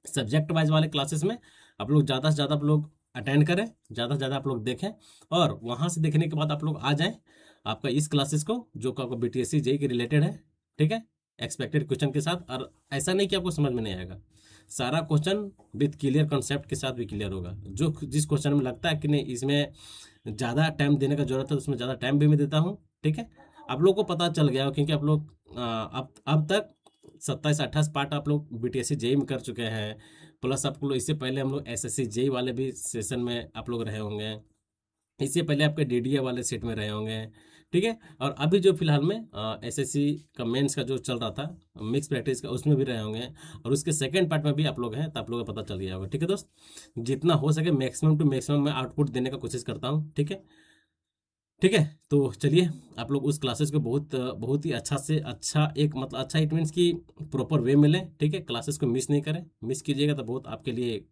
सब्जेक्ट वाइज वाले क्लासेस में आप लोग ज़्यादा से ज़्यादा आप लोग अटेंड करें, ज़्यादा से ज़्यादा आप लोग देखें, और वहाँ से देखने के बाद आप लोग आ जाएं आपका इस क्लासेस को जो कि आपका बीटीएससी जेई के रिलेटेड है, ठीक है, एक्सपेक्टेड क्वेश्चन के साथ। और ऐसा नहीं कि आपको समझ में नहीं आएगा, सारा क्वेश्चन विथ क्लियर कॉन्सेप्ट के साथ भी क्लियर होगा। जो जिस क्वेश्चन में लगता है कि नहीं इसमें ज़्यादा टाइम देने का जरूरत है, उसमें ज़्यादा टाइम भी मैं देता हूँ, ठीक है। आप लोग को पता चल गया हो, क्योंकि आप लोग अब तक 27-28 पार्ट आप लोग बीटीएससी जेई में कर चुके हैं, प्लस आपको इससे पहले हम लोग एसएससी जेई वाले भी सेशन में आप लोग रहे होंगे, इससे पहले आपके डीडीए वाले सेट में रहे होंगे, ठीक है। और अभी जो फिलहाल में एसएससी का मेंस का जो चल रहा था मिक्स प्रैक्टिस का, उसमें भी रहे होंगे, और उसके सेकंड पार्ट में भी आप लोग हैं, तो आप लोगों को पता चल गया होगा, ठीक है दोस्त। जितना हो सके मैक्सिमम टू मैक्सिमम मैं आउटपुट देने का कोशिश करता हूँ, ठीक है, ठीक है। तो चलिए आप लोग उस क्लासेस को बहुत ही अच्छा से अच्छा, एक मतलब अच्छा इट मीन्स कि प्रॉपर वे में लें, ठीक है। क्लासेस को मिस नहीं करें, मिस कीजिएगा तो बहुत आपके लिए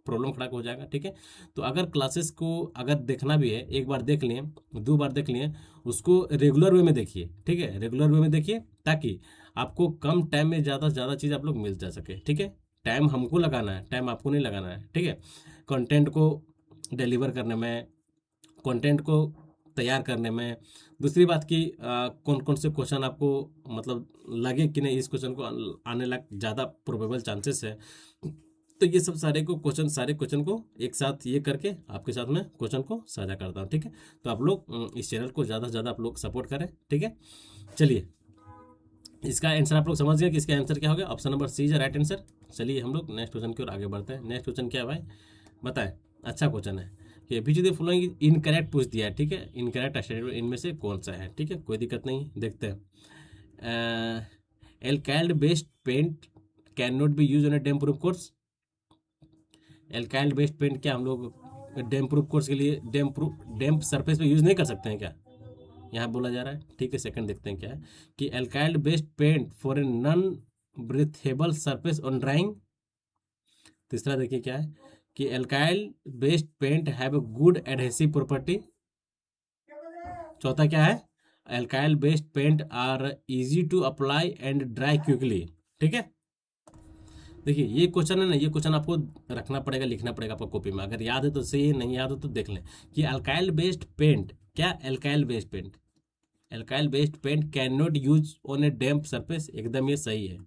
प्रॉब्लम खड़ा हो जाएगा, ठीक है। तो अगर क्लासेस को अगर देखना भी है, एक बार देख लिए, दो बार देख लिए, उसको रेगुलर वे में देखिए, ठीक है, रेगुलर वे में देखिए, ताकि आपको कम टाइम में ज़्यादा से ज़्यादा चीज़ आप लोग मिल जा सके, ठीक है। टाइम हमको लगाना है, टाइम आपको नहीं लगाना है, ठीक है। कंटेंट को डिलीवर करने में, कंटेंट को तैयार करने में, दूसरी बात की कौन कौन से क्वेश्चन आपको मतलब लगे कि नहीं इस क्वेश्चन को आने लायक ज़्यादा प्रोबेबल चांसेस है, तो ये सब सारे क्वेश्चन को एक साथ ये करके आपके साथ में क्वेश्चन को साझा करता हूँ, ठीक है। तो आप लोग इस चैनल को ज़्यादा से ज़्यादा आप लोग सपोर्ट करें, ठीक है। चलिए इसका आंसर आप लोग समझ गए कि इसका आंसर क्या होगा, option number C is right answer. चलिए हम लोग नेक्स्ट क्वेश्चन की ओर आगे बढ़ते हैं। नेक्स्ट क्वेश्चन क्या है भाई, बताएं। अच्छा क्वेश्चन है कि अभी जो फॉलोइंग इनकरेक्ट पूछ दिया है, ठीक है, इनकरेक्ट स्टेटमेंट इनमें से कौन सा है, ठीक है, कोई दिक्कत नहीं, देखते हैं। Alkyl based paint can not be use on a damp proof course. Alkyl based paint क्या हम लोग डैम प्रूफ कोर्स के लिए डैम सरफेस पे यूज़ नहीं कर सकते हैं क्या, यहाँ बोला जा रहा है, ठीक है। सेकंड देखते हैं क्या है कि alkyl based paint for a non breathable surface on drying. तीसरा देखिए क्या है कि alkyl based paint have a good adhesive property. चौथा क्या है, alkyl based paint are easy to apply and dry quickly, ठीक है। देखिए ये क्वेश्चन है ना, ये क्वेश्चन आपको रखना पड़ेगा, लिखना पड़ेगा आपको कॉपी में, अगर याद है तो सही है, नहीं याद हो तो देख लें कि अल्काइल बेस्ड पेंट क्या, alkyl based paint, alkyl based paint can not use on a damp surface, एकदम ये सही है,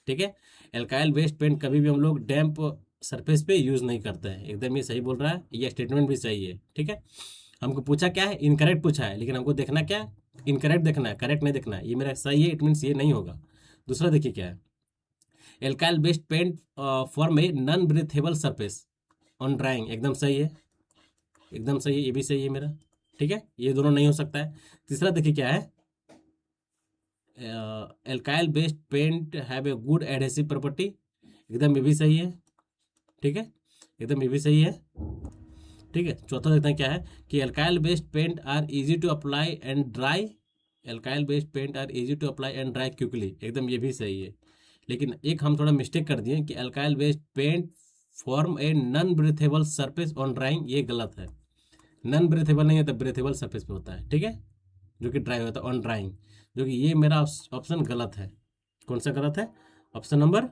ठीक है। एल्काइल बेस्ड पेंट कभी भी हम लोग डैम्प सरफेस पे यूज नहीं करते हैं, एकदम ये सही बोल रहा है, ये स्टेटमेंट भी सही है, ठीक है। हमको पूछा क्या है, इनकरेक्ट पूछा है, लेकिन हमको देखना क्या है, इनकरेक्ट देखना है, करेक्ट नहीं देखना है। ये मेरा सही है, इट मीन्स ये नहीं होगा। दूसरा देखिए क्या है, alkyl based paint form a non breathable surface on drying, एकदम सही है, एकदम सही है, ये भी सही है मेरा, ठीक है, ये दोनों नहीं हो सकता है। तीसरा देखिए क्या है, alkyl based paint have a good adhesive property, एकदम ये भी सही है, ठीक है, एकदम ये भी सही है, ठीक है। चौथा देखते हैं क्या है कि alkyl based paint are easy to apply and dry, alkyl based paint are easy to apply and dry quickly, एकदम ये भी सही है। लेकिन एक हम थोड़ा मिस्टेक कर दिए कि alkyl based paint form a non breathable surface on drying, ये गलत है। नॉन ब्रीथेबल नहीं है तो ब्रीथेबल सरफेस पे होता है, ठीक है, जो कि ड्राई होता है ऑन ड्राइंग, जो कि ये मेरा ऑप्शन गलत है। कौन सा गलत है, ऑप्शन नंबर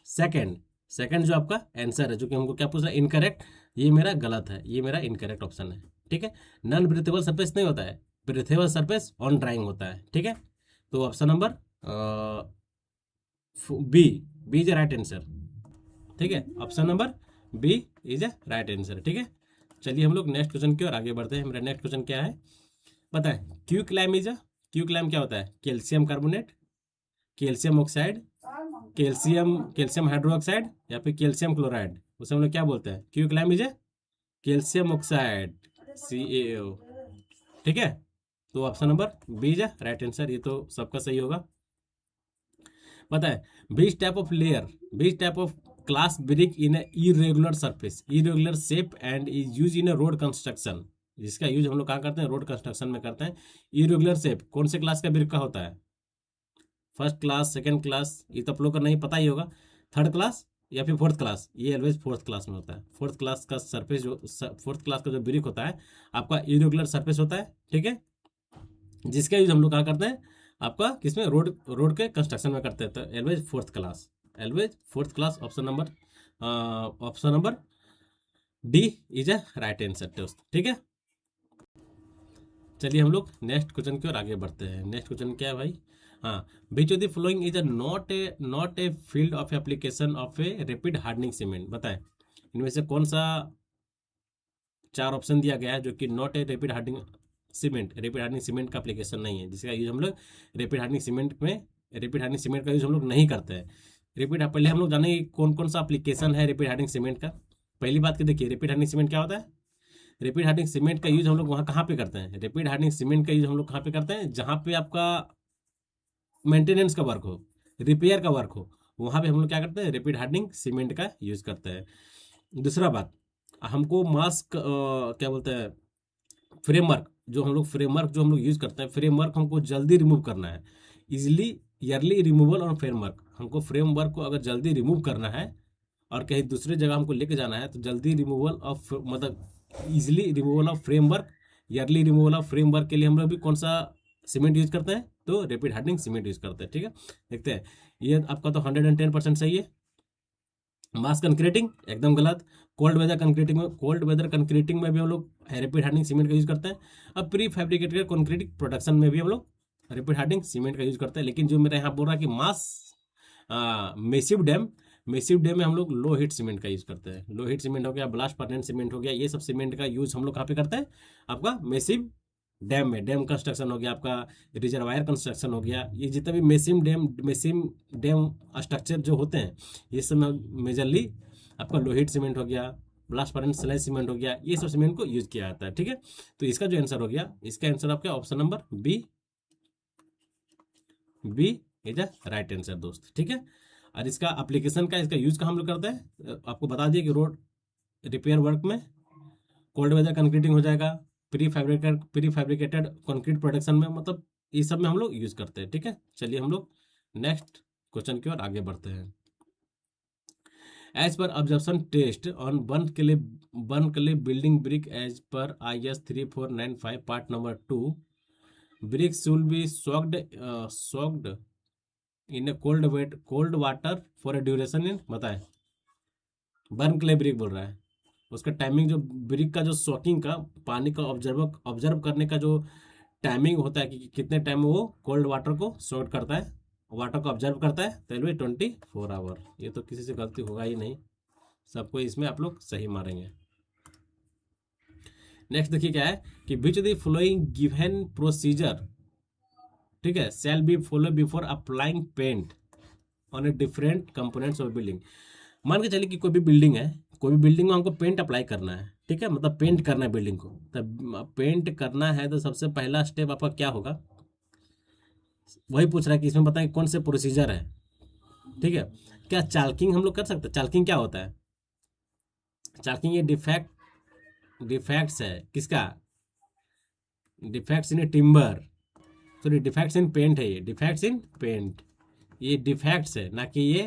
सेकंड, सेकंड जो आपका आंसर है, जो कि हमको क्या पूछ रहा है, इनकरेक्ट, ये मेरा गलत है, ये मेरा इनकरेक्ट ऑप्शन है, ठीक है। नॉन ब्रीथेबल सरफेस नहीं होता है, ब्रीथेबल सरफेस ऑन ड्राइंग होता है, ठीक है। तो option number B, B is a right answer, ठीक है, option number B is a right answer, ठीक है। चलिए हम लोग नेक्स्ट क्वेश्चन की ओर आगे बढ़ते हैं। मेरा नेक्स्ट क्वेश्चन क्या है, पता है क्यू क्लाइम क्या होता है? Calcium carbonate, calcium oxide, calcium hydroxide या फिर कैल्शियम क्लोराइड, उसे हम लोग क्या बोलते हैं? Quicklime is calcium oxide, CaO। ठीक है, तो option number B is right answer, ये तो सबका सही होगा। पता है which type of class brick in irregular surface, irregular shape and is use in road construction, जिसका यूज हम लोग कहाँ करते हैं? रोड कंस्ट्रक्शन में करते हैं। इरेगुलर शेप कौन से क्लास का ब्रिक का होता है? फर्स्ट क्लास, सेकंड क्लास, ये तो आप लोग का नहीं पता ही होगा। थर्ड क्लास या फिर फोर्थ क्लास, ये ऑलवेज फोर्थ क्लास में होता है। फोर्थ क्लास का सरफेस जो फोर्थ क्लास का जो ब्रिक होता है आपका इरेगुलर सरफेस होता है, ठीक है, जिसका यूज हम लोग कहाँ करते हैं? आपका किसमें? रोड के कंस्ट्रक्शन में करते हैं। तो always fourth class, option number D is a right answer दोस्त। ठीक है, चलिए हम लोग नेक्स्ट क्वेश्चन की ओर आगे बढ़ते हैं। नेक्स्ट क्वेश्चन क्या है भाई? हाँ, which of the following is not a field of application of a rapid hardening cement. बताएं इनमें से कौन सा चार ऑप्शन दिया गया है जो कि not a rapid hardening cement का एप्लीकेशन नहीं है, जिसका यूज हम लोग रैपिड हार्डनिंग सीमेंट का यूज हम लोग नहीं करते हैं। पहले हम लोग जाने कौन कौन सा एप्लीकेशन है रैपिड हार्डनिंग सीमेंट का। पहली बात की देखिए, रैपिड हार्डनिंग सीमेंट क्या होता है? रैपिड हार्डनिंग सीमेंट का यूज हम लोग वहाँ कहाँ पे करते हैं? रैपिड हार्डनिंग सीमेंट का यूज हम लोग कहाँ पे करते हैं? जहाँ पे आपका मेंटेनेंस का वर्क हो, रिपेयर का वर्क हो, वहाँ पे हम लोग क्या करते हैं? रैपिड हार्डनिंग सीमेंट का यूज करते हैं। दूसरा बात, हमको मास्क क्या बोलते हैं, फ्रेमवर्क जो हम लोग यूज करते हैं, फ्रेमवर्क हमको जल्दी रिमूव करना है, इजिली ईयरली रिमूवल और फ्रेमवर्क, हमको फ्रेमवर्क को अगर जल्दी रिमूव करना है और कहीं दूसरे जगह हमको लेके जाना है तो जल्दी रिमूवल ऑफ मतलब easily removal of framework, yearly removal of framework के लिए हम लोग भी कौन सा सीमेंट यूज करते हैं? तो रैपिड हार्डनिंग सीमेंट यूज करते हैं। ठीक है, देखते हैं, ये आपका तो 110% सही है। मास कंक्रीटिंग एकदम गलत। कोल्ड वेदर कंक्रीटिंग में भी हम लोग रैपिड हार्डनिंग सीमेंट का यूज करते हैं। अब प्री फैब्रिकेटेड कंक्रीटिंग प्रोडक्शन में भी हम लोग रैपिड हार्डनिंग सीमेंट का यूज करते हैं। लेकिन जो मेरे यहाँ बोल रहा है कि मेसिव डैम में हम लोग लो हीट सीमेंट का यूज करते हैं। लो हीट सीमेंट हो गया, ब्लास्ट पर्नेंट सीमेंट हो गया, ये सब सीमेंट का यूज हम लोग कहाँ पे करते हैं? आपका मेसिव डैम में, डैम कंस्ट्रक्शन हो गया, आपका रिजर्वायर कंस्ट्रक्शन हो गया, ये जितने भी मेसिव डैम स्ट्रक्चर जो होते हैं, ये सब मेजरली आपका लोहित सीमेंट हो गया, ब्लास्ट पर्नेंट स्लैश सीमेंट हो गया, ये सब सीमेंट को यूज किया जाता है। ठीक है, तो इसका जो आंसर हो गया, इसका आंसर आपका option number B is a right answer दोस्त। ठीक है, और इसका एप्लीकेशन का, इसका यूज का हम लोग करते हैं, आपको बता दिया कि रोड रिपेयर वर्क में, कोल्ड वेदर कंक्रीटिंग हो जाएगा, प्री फैब्रिकेटेड कंक्रीट प्रोडक्शन में, मतलब ये सब में हम लोग यूज करते हैं। ठीक है, चलिए हम लोग नेक्स्ट क्वेश्चन की ओर आगे बढ़ते हैं। As per observation test on burn clay building brick as per IS 3495 part number 2, brick should be soaked in a cold water for a duration in, बताएं बर्न क्ले ब्रिक बोल रहा है, उसका टाइमिंग जो ब्रिक का जो सोकिंग का पानी का ऑब्जर्व करने का जो टाइमिंग होता है कि कितने टाइम में वो कोल्ड वाटर को सोक करता है, वाटर को ऑब्जर्व करता है, तो 24 आवर। ये तो किसी से गलती होगा ही नहीं, सबको इसमें आप लोग सही मारेंगे। नेक्स्ट देखिए क्या है कि which the following given procedure, ठीक है, shall be follow before applying paint on a different components of building. मान के चलिए कि कोई भी बिल्डिंग है, कोई भी बिल्डिंग में हमको पेंट अप्लाई करना है, ठीक है, मतलब पेंट करना है बिल्डिंग को। तब पेंट करना है तो सबसे पहला स्टेप आपका क्या होगा, वही पूछ रहा है कि इसमें बताएं कौन से प्रोसीजर है। ठीक है, क्या चाल्किंग हम लोग कर सकते हैं? चाल्किंग क्या होता है? चाल्किंग ये डिफेक्ट्स है, किसका? Defects in timber, sorry defects in paint है, ये डिफेक्ट्स इन पेंट, ये डिफेक्ट्स है, ना कि ये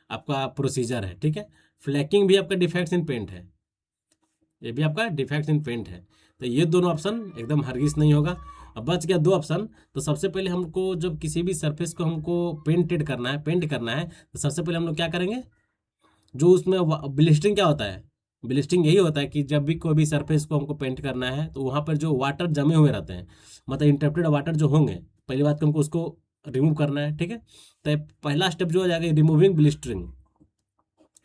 आपका प्रोसीजर है। ठीक है, फ्लैकिंग भी आपका डिफेक्ट्स इन पेंट है, ये भी आपका डिफेक्ट्स इन पेंट है। तो ये दोनों ऑप्शन एकदम हरगिज नहीं होगा। अब बच गया दो ऑप्शन। तो सबसे पहले हमको जब किसी भी सरफेस को हमको पेंट करना है, तो सबसे पहले हम लोग क्या करेंगे, जो उसमें ब्लिस्टरिंग क्या होता है? ब्लिस्टरिंग यही होता है कि जब भी कोई भी सरफेस को हमको पेंट करना है तो वहाँ पर जो वाटर जमे हुए रहते हैं, मतलब इंटरप्टेड वाटर जो होंगे, पहली बात तो हमको उसको रिमूव करना है। ठीक है, तो पहला स्टेप जो हो जाएगा removing blistering,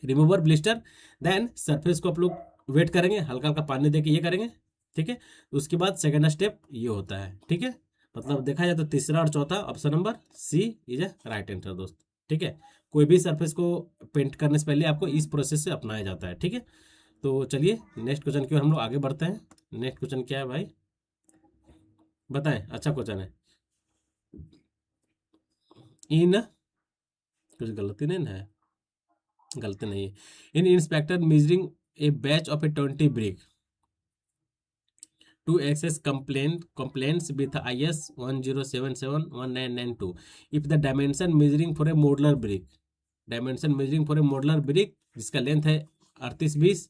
remover blister. Then surface को आप लोग वेट करेंगे, हल्का हल्का पानी देके ये करेंगे, ठीक है। उसके बाद सेकंड स्टेप ये होता है, ठीक है। मतलब देखा जाए तो तीसरा और चौथा option number C is a right answer दोस्त, ठीक है। कोई भी सरफेस को पेंट करने से पहले आपको इस प्रोसेस से अपनाया जाता है, ठीक है। तो चलिए नेक्स्ट क्वेश्चन की ओर हम लोग आगे बढ़ते हैं। नेक्स्ट क्वेश्चन क्या है भाई, बताएं, अच्छा क्वेश्चन है। इन कुछ गलती नहीं ना है, गलती नहीं है। In inspector measuring a batch of a 20 brick to access complaints with IS 10771992 if the dimension measuring for a modular brick, dimension measuring for a modular brick जिसका लेंथ है 3820,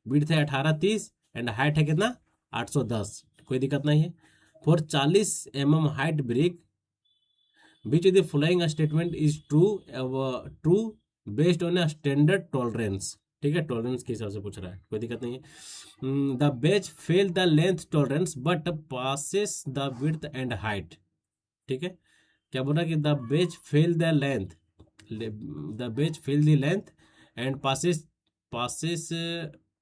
विड्थ है 1830 एंड हाइट है कितना 810, कोई दिक्कत नहीं है। For 40 mm height brick which the following statement is true based on a standard tolerance, ठीक है। टॉलरेंस के हिसाब से पूछ रहा है, कोई दिक्कत नहीं है। द बेच fail the length tolerance but passes the width and height, ठीक है। क्या बोल रहा है कि द बेच फेल द लेंथ, द बेच fail the length and passes passes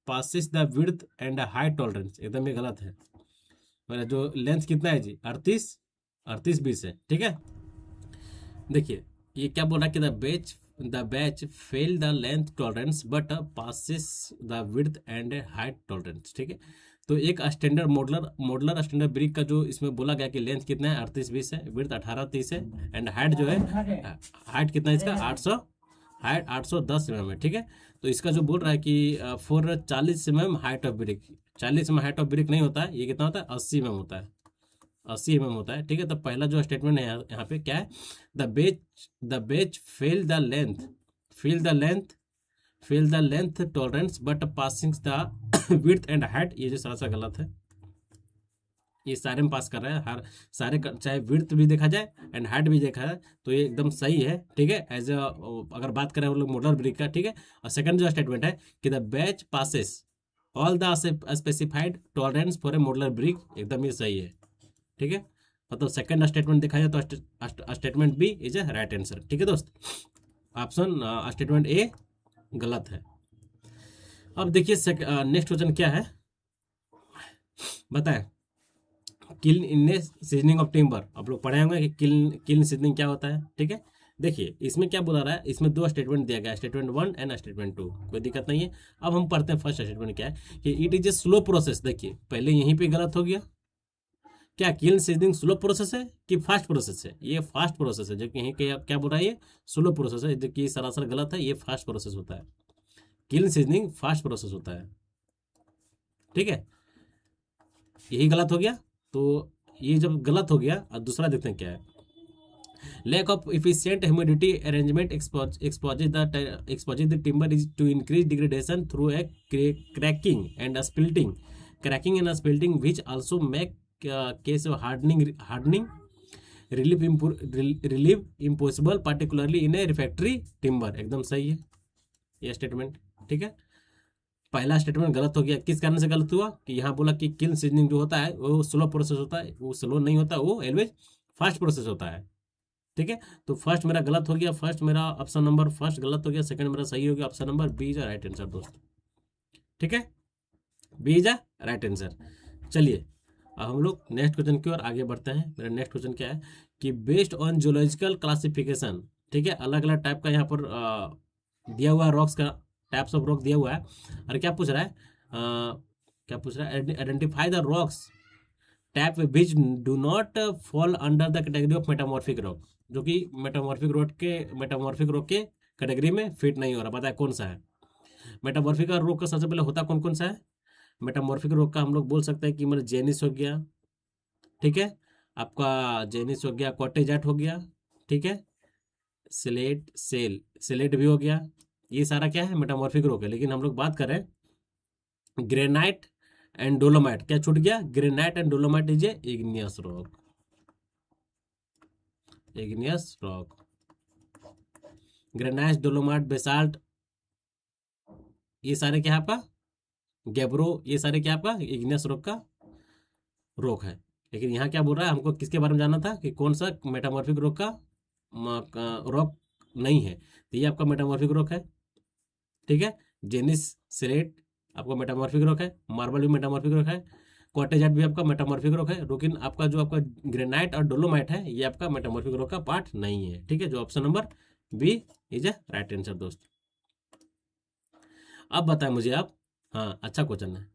passes the width and height tolerance, एकदम ये गलत है। मतलब जो लेंथ कितना है जी 38 20 है, ठीक है। देखिए ये क्या बोल रहा है कि the batch fail the length tolerance but passes the width and height tolerance, ठीक है। तो एक स्टैंडर्ड मॉडलर स्टैंडर्ड ब्रिक का जो इसमें बोला गया कि लेंथ कितना है 38 20 है, विड्थ 1830 है एंड हाइट जो है हाइट कितना है इसका 800, हाइट 810 mm है, ठीक है। तो इसका जो बोल रहा है कि for 40 mm height of brick, 40 mm height of brick नहीं होता है, ये कितना होता है 80 mm होता है, 80 mm होता है, ठीक है। तो पहला जो स्टेटमेंट है यहाँ पे क्या है, द बेच fail the length tolerance but passing the width and height, ये जो सा गलत है। ये सारे में पास कर रहा है, हर सारे चाहे विड्थ भी देखा जाए एंड हाइट भी देखा जाए तो ये एकदम सही है, ठीक है। एज अगर बात करें हम लोग मॉडलर ब्रिक का, ठीक है। और सेकंड जो स्टेटमेंट है कि the batch passes all the specified tolerance for a modular brick, एकदम ये सही है, ठीक है। मतलब सेकंड स्टेटमेंट देखा जाए तो statement B is a right answer, ठीक है दोस्त। ऑप्शन स्टेटमेंट ए गलत है। अब देखिए नेक्स्ट क्वेश्चन क्या है, बताएं। Kiln in seasoning of timber, आप लोग पढ़े होंगे कि किल्न सीजनिंग क्या होता है, ठीक है। देखिए इसमें क्या बोला रहा है, इसमें दो स्टेटमेंट दिया गया है, स्टेटमेंट 1 एंड स्टेटमेंट 2, कोई दिक्कत नहीं है। अब हम पढ़ते हैं फर्स्ट स्टेटमेंट क्या है कि it is a slow process. देखिए पहले यहीं पे गलत हो गया, क्या किल्न सीजनिंग स्लो प्रोसेस है कि फास्ट प्रोसेस है, ये फास्ट प्रोसेस है, जो कि यहीं क्या बोल रहा है ये स्लो प्रोसेस है, जो कि सरासर गलत है, ये फास्ट प्रोसेस होता है। किल्न सीजनिंग फास्ट प्रोसेस होता है, ठीक है। यही गलत हो गया, तो ये जब गलत हो गया, अब दूसरा देखते हैं क्या है। Lack of efficient humidity arrangement exposes the timber is to increase degradation through a cracking and a spilting which also make case of hardening relief impossible particularly in a refractory timber, एकदम सही है ये स्टेटमेंट, ठीक है। पहला स्टेटमेंट गलत हो गया, किस कारण से गलत हुआ कि यहाँ बोला कि किल्न सीजनिंग जो होता है वो स्लो प्रोसेस होता है, वो स्लो नहीं होता, वो ऑलवेज फास्ट प्रोसेस होता है, ठीक है। तो फर्स्ट मेरा गलत हो गया, फर्स्ट मेरा ऑप्शन नंबर फर्स्ट गलत हो गया, सेकंड मेरा सही हो गया, option number B is right answer दोस्त, ठीक है। B is right answer. चलिए अब हम लोग नेक्स्ट क्वेश्चन की ओर आगे बढ़ते हैं। मेरा नेक्स्ट क्वेश्चन क्या है कि बेस्ड ऑन जियोलॉजिकल क्लासिफिकेशन, ठीक है, अलग अलग टाइप का यहाँ पर दिया हुआ है, रॉक्स का टाइप्स ऑफ रॉक दिया हुआ है। और क्या पूछ रहा है, क्या पूछ रहा है, identify the rocks tap which do not fall under the category of metamorphic rock, जो कि मेटामॉर्फिक रॉक के कैटेगरी में फिट नहीं हो रहा, पता है कौन सा है। मेटामॉर्फिक रॉक का सबसे पहले होता कौन कौन सा है, मेटामॉर्फिक रॉक का हम लोग बोल सकते हैं कि मतलब जेनिस हो गया, ठीक है, आपका जेनिस हो गया, क्वार्टेजाइट हो गया, ठीक है, सिलेट भी हो गया, ये सारा क्या है मेटामॉर्फिक रॉक है। लेकिन हम लोग बात करें ग्रेनाइट एंड डोलोमाइट, क्या छूट गया, granite and dolomite is igneous rock, igneous rock. Granite dolomite basalt ये सारे क्या है आपका, गैब्रो, ये सारे क्या आपका इग्नियस रॉक का रॉक है। लेकिन यहाँ क्या बोल रहा है, हमको किसके बारे में जानना था कि कौन सा मेटामॉर्फिक रॉक का रॉक नहीं है, तो ये आपका मेटामॉर्फिक रॉक है, ठीक है। जेनिस सिलेट आपका मेटामॉर्फिक रॉक है, मार्बल भी मेटामॉर्फिक रॉक है, क्वार्टेजाइट भी आपका मेटामॉर्फिक रॉक है, लेकिन आपका जो आपका ग्रेनाइट और डोलोमाइट है ये आपका मेटामॉर्फिक रॉक का पार्ट नहीं है। ठीक है, जो option number B is a right answer दोस्त। अब बताएं मुझे आप, हाँ अच्छा क्वेश्चन है,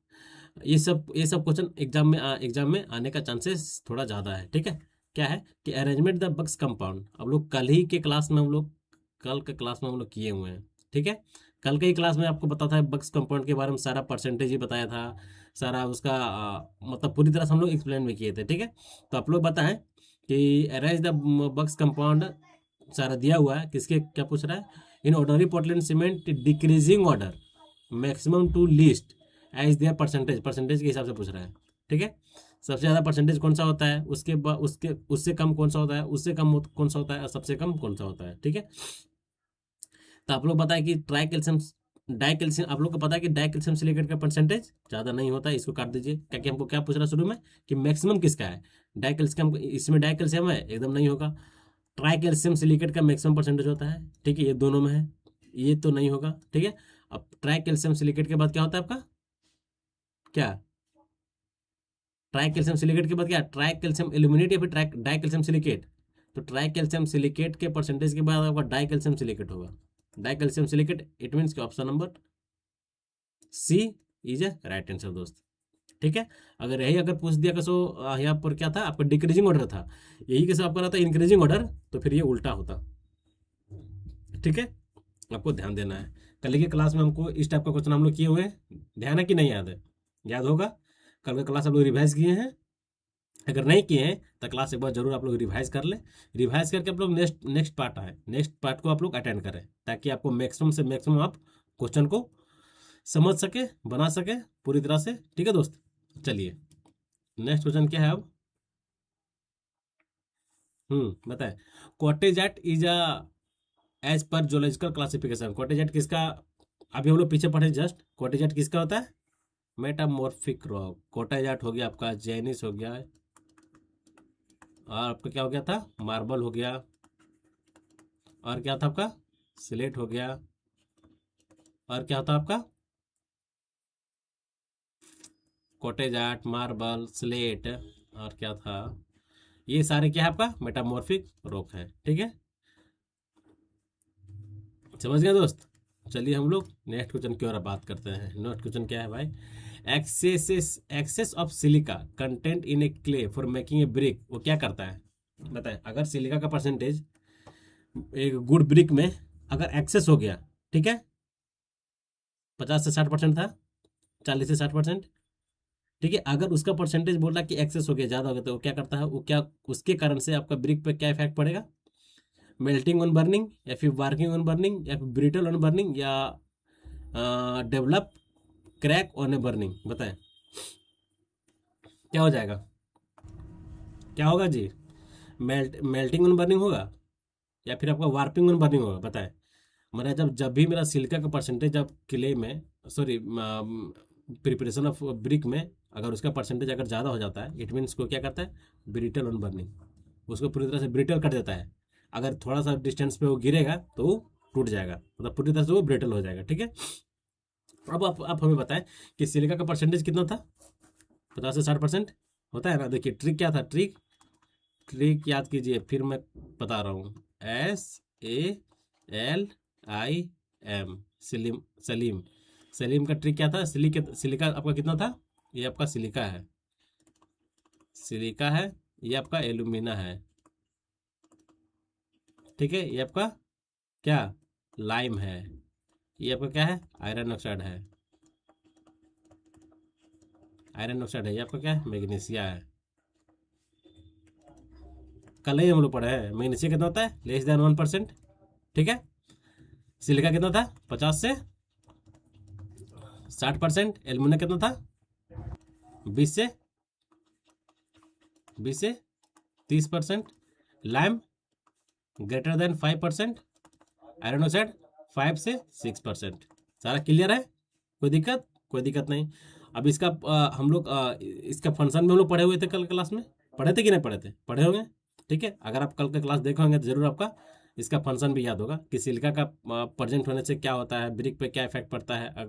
ये सब क्वेश्चन एग्जाम में आने का चांसेस थोड़ा ज़्यादा है। ठीक है, क्या है कि अरेंजमेंट द बक्स कंपाउंड, अब लोग कल के क्लास में हम लोग किए हुए हैं। ठीक है, कल के ही क्लास में आपको पता था बक्स कंपाउंड के बारे में, सारा परसेंटेज ही बताया था, सारा उसका मतलब पूरी तरह से हम लोग एक्सप्लेन भी किए थे। ठीक है, तो आप लोग बताएं कि अरेंज द बक्स कंपाउंड सारा दिया हुआ है, किसके क्या पूछ रहा है, in ordinary Portland cement decreasing order maximum to least as their percentage के हिसाब से पूछ रहा है। ठीक है, सबसे ज़्यादा परसेंटेज कौन सा होता है, उसके उससे कम कौन सा होता है, उससे कम कौन सा होता है, और सबसे कम कौन सा होता है। ठीक है, तो आप लोग बताएं कि ट्राई कैल्शियम डाई कैल्शियम, आप लोग को पता है कि डाई कैल्शियम सिलिकेट का परसेंटेज ज़्यादा नहीं होता है, इसको काट दीजिए। क्या कि हमको क्या पूछ रहा है शुरू में कि मैक्सिमम किसका है, डाई कैल्शियम, इसमें डाई कैल्शियम है, एकदम नहीं होगा। ट्राई कैल्शियम सिलिकेट का मैक्सिमम परसेंटेज होता है। ठीक है, ये दोनों में है, ये तो नहीं होगा। ठीक है, अब ट्राई कैल्शियम सिलिकेट के बाद क्या होता है आपका, क्या ट्राई कैल्शियम सिलिकेट के बाद क्या, ट्राई कैल्शियम एल्यूमिनेट या फिर डाई कैल्शियम सिलिकेट, तो ट्राई कैल्शियम सिलिकेट के परसेंटेज के बाद आपका डाई कैल्शियम सिलिकेट होगा। Di calcium silicate, it means कि option number C is a right answer दोस्त। ठीक है, अगर पूछ दिया कसो यहाँ पर क्या था आपका डिक्रीजिंग ऑर्डर था, यही कैसे आपका रहता इंक्रीजिंग ऑर्डर, तो फिर ये उल्टा होता। ठीक है, आपको ध्यान देना है, कल की क्लास में हमको इस टाइप का क्वेश्चन हम लोग किए हुए हैं, ध्यान है कि नहीं याद है, याद होगा। कल का क्लास आप लोग रिवाइज किए हैं, अगर नहीं किए हैं तो क्लास एक बार जरूर आप लोग रिवाइज कर ले, रिवाइज करके आप लोग नेक्स्ट पार्ट आए, नेक्स्ट पार्ट को आप लोग अटेंड करें, ताकि आपको मैक्सिमम से मैक्सिमम आप क्वेश्चन को समझ सके, बना सके पूरी तरह से। ठीक है दोस्त, चलिए नेक्स्ट क्वेश्चन क्या है अब, बताए, quartzite is a as per geological classification, quartzite किसका, अभी हम लोग पीछे पढ़े जस्ट, क्वार्टेजाइट किसका होता है, मेटामॉर्फिक रॉक। क्वार्टेजाइट हो गया आपका जेनिस हो गया, और आपका क्या हो गया था, मार्बल हो गया, और क्या था आपका, स्लेट हो गया, और क्या होता आपका, क्वार्टेजाइट, मार्बल, स्लेट, और क्या था, ये सारे क्या है आपका मेटामॉर्फिक रॉक है। ठीक है, समझ गए दोस्त। चलिए हम लोग नेक्स्ट क्वेश्चन की ओर बात करते हैं। नेक्स्ट क्वेश्चन क्या है भाई, excess of silica content in a clay for making a brick, वो क्या करता है बताएं। अगर सिलिका का परसेंटेज एक गुड ब्रिक में अगर एक्सेस हो गया, ठीक है, 50 से 60% था, 40 से 60%। ठीक है, अगर उसका परसेंटेज बोल रहा कि एक्सेस हो गया, ज़्यादा हो गया, तो वो क्या करता है, वो क्या उसके कारण से आपका ब्रिक पे क्या इफेक्ट पड़ेगा, मेल्टिंग ऑन बर्निंग, या फिर वार्किंग ऑन बर्निंग, या फिर ब्रिटल ऑन बर्निंग, या develop crack on a burning. बताएं क्या हो जाएगा, क्या होगा जी, मेल्टिंग ऑन बर्निंग होगा, या फिर आपका वार्पिंग ऑन बर्निंग होगा। बताएं, मेरा जब भी मेरा सिलिका का परसेंटेज जब क्ले में, सॉरी, प्रिपरेशन ऑफ ब्रिक में अगर उसका परसेंटेज अगर ज़्यादा हो जाता है, इट मीन्स को क्या करता है, ब्रिटल ऑन बर्निंग, उसको पूरी तरह से ब्रिटल कर देता है। अगर थोड़ा सा डिस्टेंस पे वो गिरेगा तो वो टूट जाएगा, मतलब पूरी तरह से वो ब्रिटल हो जाएगा। ठीक है, अब आप हमें बताएं कि सिलिका का परसेंटेज कितना था, 50 से 60% होता है ना। देखिए ट्रिक क्या था, ट्रिक याद कीजिए, फिर मैं बता रहा हूँ, SALIM, सलीम, सलीम का ट्रिक क्या था, सिलिका आपका कितना था, ये आपका सिलिका है, ये आपका एल्यूमिना है। ठीक है, ये आपका क्या लाइम है, ये आपका क्या है, आयरन ऑक्साइड है, ये आपका क्या है, मैग्नीशिया है। कल ही हम लोग पढ़े हैं, मैग्नीशिया कितना होता है, <1%। ठीक है, सिलिका कितना था, 50 से 60%। एल्यूमिना कितना था, 20 से 30%। लाइम >5%। आयरन ऑक्साइड 5 से 6%। सारा क्लियर है, कोई दिक्कत नहीं। अब इसका हम लोग इसका फंक्शन में हम लोग पढ़े हुए थे, कल क्लास में पढ़े थे कि नहीं पढ़े थे, पढ़े होंगे। ठीक है, अगर आप कल का क्लास देखे होंगे तो जरूर आपका इसका फंक्शन भी याद होगा कि सिलिका का प्रेजेंट होने से क्या होता है, ब्रिक पे क्या इफेक्ट पड़ता है,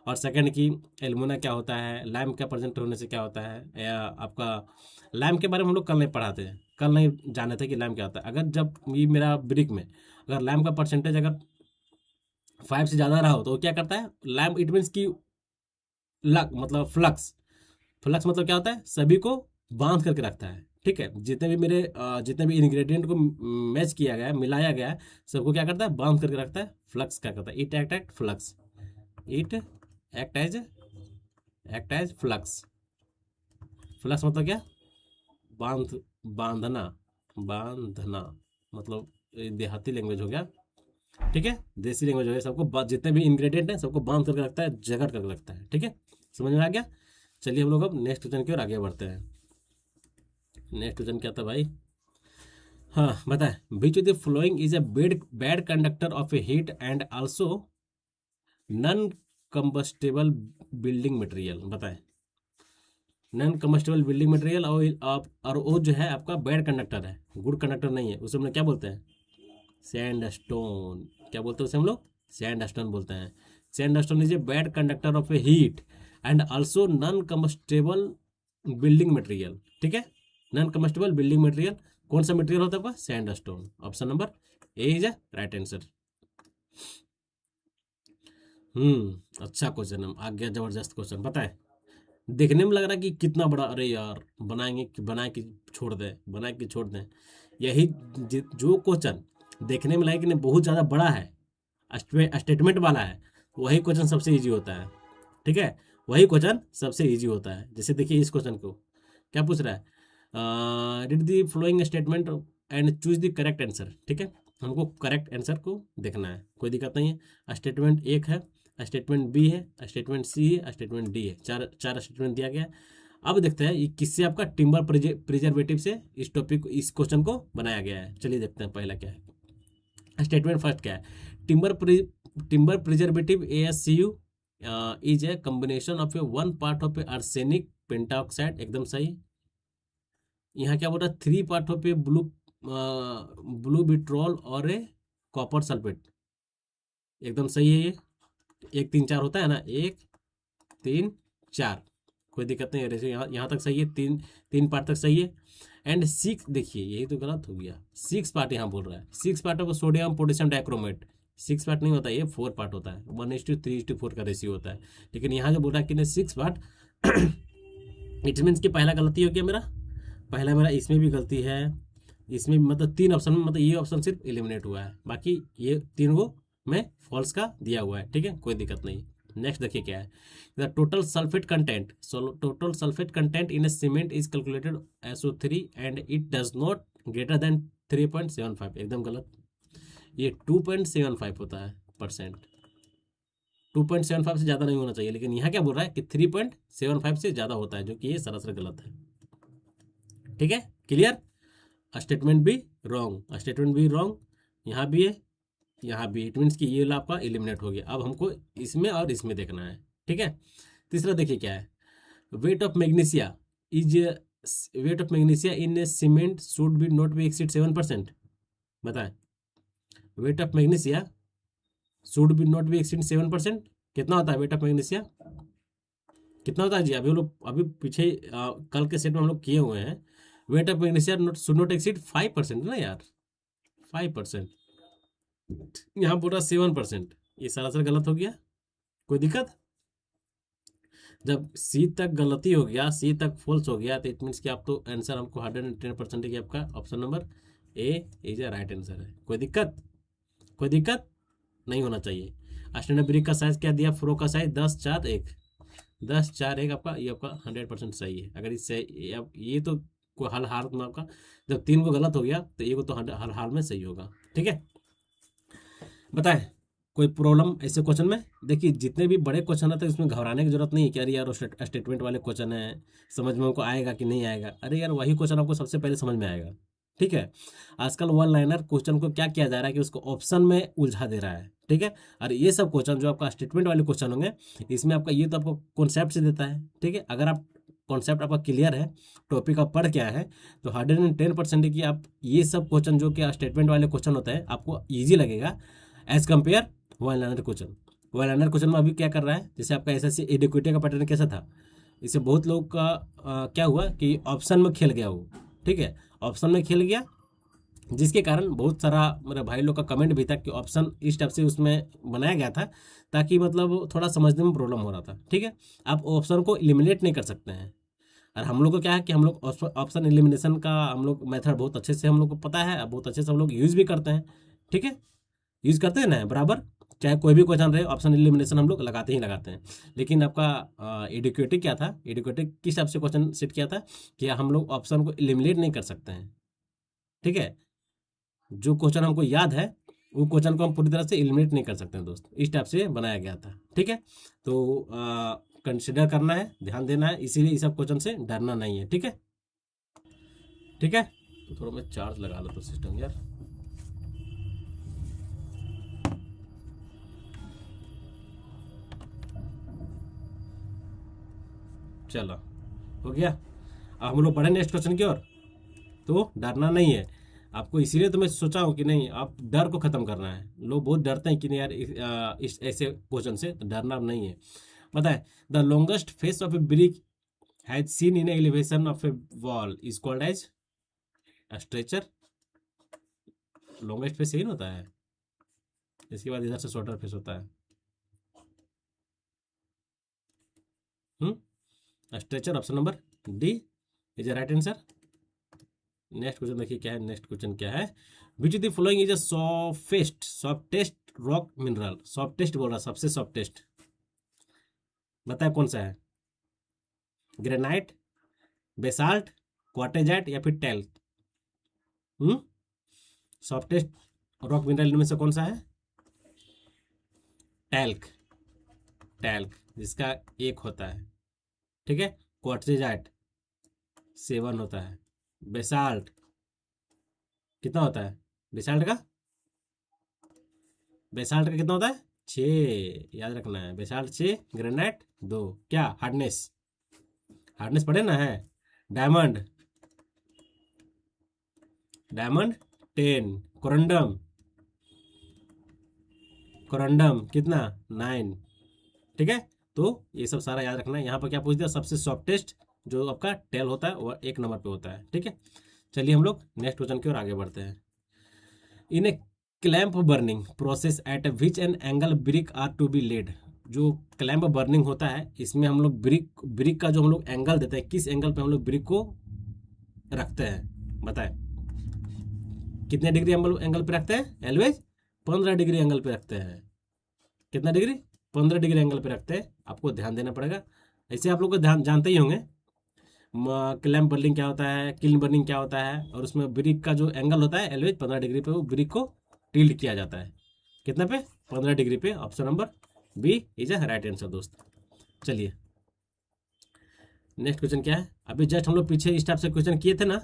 और सेकंड की एल्यूमिना क्या होता है, लैम्प क्या प्रेजेंट होने से क्या होता है, या आपका लैम्प के बारे में हम लोग कल नहीं पढ़ाते हैं, कल नहीं जाने थे कि लैम्प क्या होता है। अगर जब ये मेरा ब्रिक में अगर लैम्प का परसेंटेज अगर 5 से ज़्यादा रहा हो तो वो क्या करता है, लैम्प इट मीन्स की लक मतलब फ्लक्स, फ्लक्स मतलब क्या होता है, सभी को बांध करके रखता है। ठीक है, जितने भी मेरे जितने भी इंग्रेडिएंट को मैच किया गया है, मिलाया गया है, सबको क्या करता है, बांध करके रखता है। फ्लक्स क्या करता है, it act flux, it act as flux. Flux मतलब क्या, बांधना, बांधना मतलब देहाती लैंग्वेज हो गया। ठीक है, देसी लैंग्वेज हो गया, सबको जितने भी इंग्रेडिएंट हैं सबको बांध करके रखता है, जगड़ करके रखता है। ठीक है, समझ में आ गया। चलिए हम लोग अब नेक्स्ट क्वेश्चन की ओर आगे बढ़ते हैं। नेक्स्ट क्वेश्चन क्या था भाई, हाँ बताए, विच of the following is a bad conductor of A heat and also known combustible building material. बताएं, नॉन कंबस्टेबल बिल्डिंग मटेरियल और वो जो है आपका बैड कंडक्टर है, गुड कंडक्टर नहीं है, उसे हम लोग क्या बोलते हैं, सैंड स्टोन। क्या बोलते हैं उसे हम लोग, सैंड स्टोन बोलते हैं। Sand stone is a bad conductor of A heat and also known combustible building material. ठीक है, नॉन कंबस्टेबल बिल्डिंग मटेरियल कौन सा मटेरियल होता है आपका, sand stone. Option number A is a right answer. अच्छा क्वेश्चन है, आ गया जबरदस्त क्वेश्चन। पता है, देखने में लग रहा है कि कितना बड़ा, अरे यार बनाएंगे कि बनाए कि छोड़ दें, बनाए कि छोड़ दें। यही जो क्वेश्चन देखने में लगे कि नहीं बहुत ज़्यादा बड़ा है, स्टेटमेंट वाला है, वही क्वेश्चन सबसे इजी होता है। ठीक है, वही क्वेश्चन सबसे इजी होता है। जैसे देखिए इस क्वेश्चन को क्या पूछ रहा है, read the following statement and choose the correct answer. ठीक है, हमको करेक्ट आंसर को देखना है, कोई दिक्कत नहीं है। स्टेटमेंट एक है, स्टेटमेंट बी है, स्टेटमेंट सी है, स्टेटमेंट डी है, चार चार स्टेटमेंट दिया गया है। अब देखते हैं ये किससे आपका टिम्बर प्रिजर्वेटिव से इस टॉपिक इस क्वेश्चन को बनाया गया है। चलिए देखते हैं पहला क्या है। स्टेटमेंट फर्स्ट क्या है, timber preservative ASCU is a combination of A one part of A arsenic pentoxide, एकदम सही। यहाँ क्या बोल रहा है, 3 part of A blue vitriol और ए कॉपर सल्फेट, एकदम सही है ये। 1 3 4 होता है ना, 1 3 4, कोई दिक्कत नहीं है। रेशियो यहाँ तक सही है, तीन पार्ट तक सही है। एंड 6, देखिए यही तो गलत हो गया, 6 पार्ट यहाँ बोल रहा है, 6 part of sodium potassium dichromate. 6 part नहीं होता, ये 4 पार्ट होता है, 1:3:4 का रेशियो होता है। लेकिन यहाँ जो बोल रहा है कि नहीं 6 पार्ट, इट मीन्स कि पहला गलती हो गया मेरा, पहला मेरा इसमें भी गलती है, इसमें मतलब 3 ऑप्शन में, मतलब ये ऑप्शन सिर्फ एलिमिनेट हुआ है, बाकी ये 3 को मैं फॉल्स का दिया हुआ है। ठीक है, कोई दिक्कत नहीं। नेक्स्ट देखिए क्या है, the total sulphate content in A cement is calculated SO3 and it does not greater than 3.75, एकदम गलत। ये 2.75 होता है परसेंट, 2.75 से ज़्यादा नहीं होना चाहिए, लेकिन यहाँ क्या बोल रहा है कि 3.75 से ज़्यादा होता है, जो कि ये सरासर गलत है। ठीक है, क्लियर। स्टेटमेंट भी रॉन्ग, स्टेटमेंट भी रॉन्ग, यहाँ भी है, यहाँ भी, इट मीन्स कि ये वाला आपका एलिमिनेट हो गया। अब हमको इसमें और इसमें देखना है। ठीक है, तीसरा देखिए क्या है, weight of magnesia is weight of magnesia in A cement should be not be exceed 7%। बताएं, weight of magnesia should be not be exceed 7%, कितना होता है वेट ऑफ मैग्नीशिया, कितना होता है जी। अभी हम लोग अभी पीछे कल के सेट में हम लोग किए हुए हैं, weight of magnesia should not exceed 5% ना यार, 5%, यहाँ पूरा 7%, ये सरासर गलत हो गया। कोई दिक्कत, जब सी तक गलती हो गया, सी तक फॉल्स हो गया, तो इट मीन्स कि आप तो आंसर हमको 110% है कि आपका option number A is a right answer है। कोई दिक्कत, कोई दिक्कत नहीं होना चाहिए। स्टैंडर्ड ब्रिक का साइज क्या दिया, फ्रो का साइज 10:4:1, 10:4:1 आपका, ये आपका 100% सही है। अगर इससे अब ये तो कोई हल हाल में आपका, जब 3 को गलत हो गया तो ये को तो हर हाल में सही होगा। ठीक है, बताएं कोई प्रॉब्लम ऐसे क्वेश्चन में। देखिए जितने भी बड़े क्वेश्चन आते हैं उसमें घबराने की जरूरत नहीं है कि अरे यार स्टेटमेंट वाले क्वेश्चन है, समझ में हमको आएगा कि नहीं आएगा। अरे यार वही क्वेश्चन आपको सबसे पहले समझ में आएगा। ठीक है, आजकल वन लाइनर क्वेश्चन को क्या किया जा रहा है कि उसको ऑप्शन में उलझा दे रहा है। ठीक है, और ये सब क्वेश्चन जो आपका स्टेटमेंट वाले क्वेश्चन होंगे, इसमें आपका ये तो आपको कॉन्सेप्ट से देता है। ठीक है, अगर आप कॉन्सेप्ट आपका क्लियर है, टॉपिक आप पढ़ के आए हैं, तो 110% की आप ये सब क्वेश्चन जो कि स्टेटमेंट वाले क्वेश्चन होते हैं आपको ईजी लगेगा as compare one liner question. Well under question में अभी क्या कर रहा है, जैसे आपका एसएससी एडिक्वेटी का पैटर्न कैसा था, इससे बहुत लोग का क्या हुआ कि ऑप्शन में खेल गया वो, ठीक है, ऑप्शन में खेल गया, जिसके कारण बहुत सारा मेरे भाई लोग का कमेंट भी था कि ऑप्शन इस टाइप से उसमें बनाया गया था ताकि मतलब थोड़ा समझने में प्रॉब्लम हो रहा था, ठीक है। आप ऑप्शन को एलिमिनेट नहीं कर सकते हैं, और हम लोग को क्या है कि हम लोग ऑप्शन एलिमिनेशन का हम लोग मेथड बहुत अच्छे से हम लोग को पता है, बहुत अच्छे से हम लोग यूज़ भी करते हैं, ठीक है, यूज़ करते हैं ना बराबर, चाहे कोई भी क्वेश्चन रहे ऑप्शन एलिमिनेशन हम लोग लगाते ही लगाते हैं। लेकिन आपका एडुकेटिव क्या था, एडुकेटिव किस हिसाब से क्वेश्चन सेट किया था कि हम लोग ऑप्शन को एलिमिनेट नहीं कर सकते हैं, ठीक है, जो क्वेश्चन हमको याद है वो क्वेश्चन को हम पूरी तरह से एलिमिनेट नहीं कर सकते हैं दोस्त, इस टाइप से बनाया गया था, ठीक है। तो कंसिडर करना है, ध्यान देना है, इसीलिए इस सब क्वेश्चन से डरना नहीं है, ठीक है, ठीक है। तो थोड़ा मैं चार्ज लगा लो तो सिस्टम यार। चलो हो गया, अब हम लोग बढ़े नेक्स्ट क्वेश्चन की ओर। तो डरना नहीं है आपको, इसीलिए तो मैं सोचा हूँ कि नहीं, आप डर को ख़त्म करना है। लोग बहुत डरते हैं कि नहीं यार इस ऐसे क्वेश्चन से, तो डरना नहीं है। बताए, the longest face of a brick has seen in elevation of a wall is called as stretcher. Longest face यही ना होता है, इसके बाद इधर से शॉर्टर फेस होता है, stretcher, option number D is right answer. Next question देखिए क्या है, नेक्स्ट क्वेश्चन क्या है, विच is the following is a softest rock mineral. Softest बोल रहा, सबसे सॉफ्टेस्ट, बताए कौन सा है, ग्रेनाइट, बेसाल्ट, क्वार्टेजाइट या फिर टैल्क। सॉफ्टेस्ट रॉक मिनरल इनमें से कौन सा है, टैल्क, टैल्क जिसका एक होता है, ठीक है, क्वार्टेजाइट 7 होता है, बेसाल्ट कितना होता है, बेसाल्ट का कितना होता है, 6, याद रखना है, बेसाल्ट 6, ग्रेनाइट 2, क्या हार्डनेस, हार्डनेस पढ़े ना है, डायमंड, डायमंड 10, कोरंडम, कोरंडम कितना 9, ठीक है। तो ये सब सारा याद रखना है। यहाँ पर क्या पूछ दिया, सबसे सॉफ्टेस्ट जो आपका टेल होता है वो 1 नंबर पे होता है, ठीक है। चलिए हम लोग नेक्स्ट क्वेश्चन की ओर आगे बढ़ते हैं। In a clamp burning process at which an angle brick are to be laid. जो क्लैंप बर्निंग होता है इसमें हम लोग ब्रिक का जो हम लोग एंगल देते हैं, किस एंगल पे हम लोग ब्रिक को रखते हैं, बताएं कितने डिग्री एंगल पे रखते हैं, एलवेज 15 डिग्री एंगल पे रखते हैं, कितना डिग्री, 15 डिग्री एंगल पे रखते हैं, आपको ध्यान देना पड़ेगा। ऐसे आप लोग को ध्यान जानते ही होंगे क्लैंप बर्निंग क्या होता है, किल्न बर्निंग क्या होता है, और उसमें ब्रिक का जो एंगल होता है एलवेज 15 डिग्री पे वो ब्रिक को टिल्ट किया जाता है, कितना पे, 15 डिग्री पे। Option number B is a right answer दोस्त। चलिए नेक्स्ट क्वेश्चन क्या है, अभी जस्ट हम लोग पीछे इस टाइप से क्वेश्चन किए थे ना,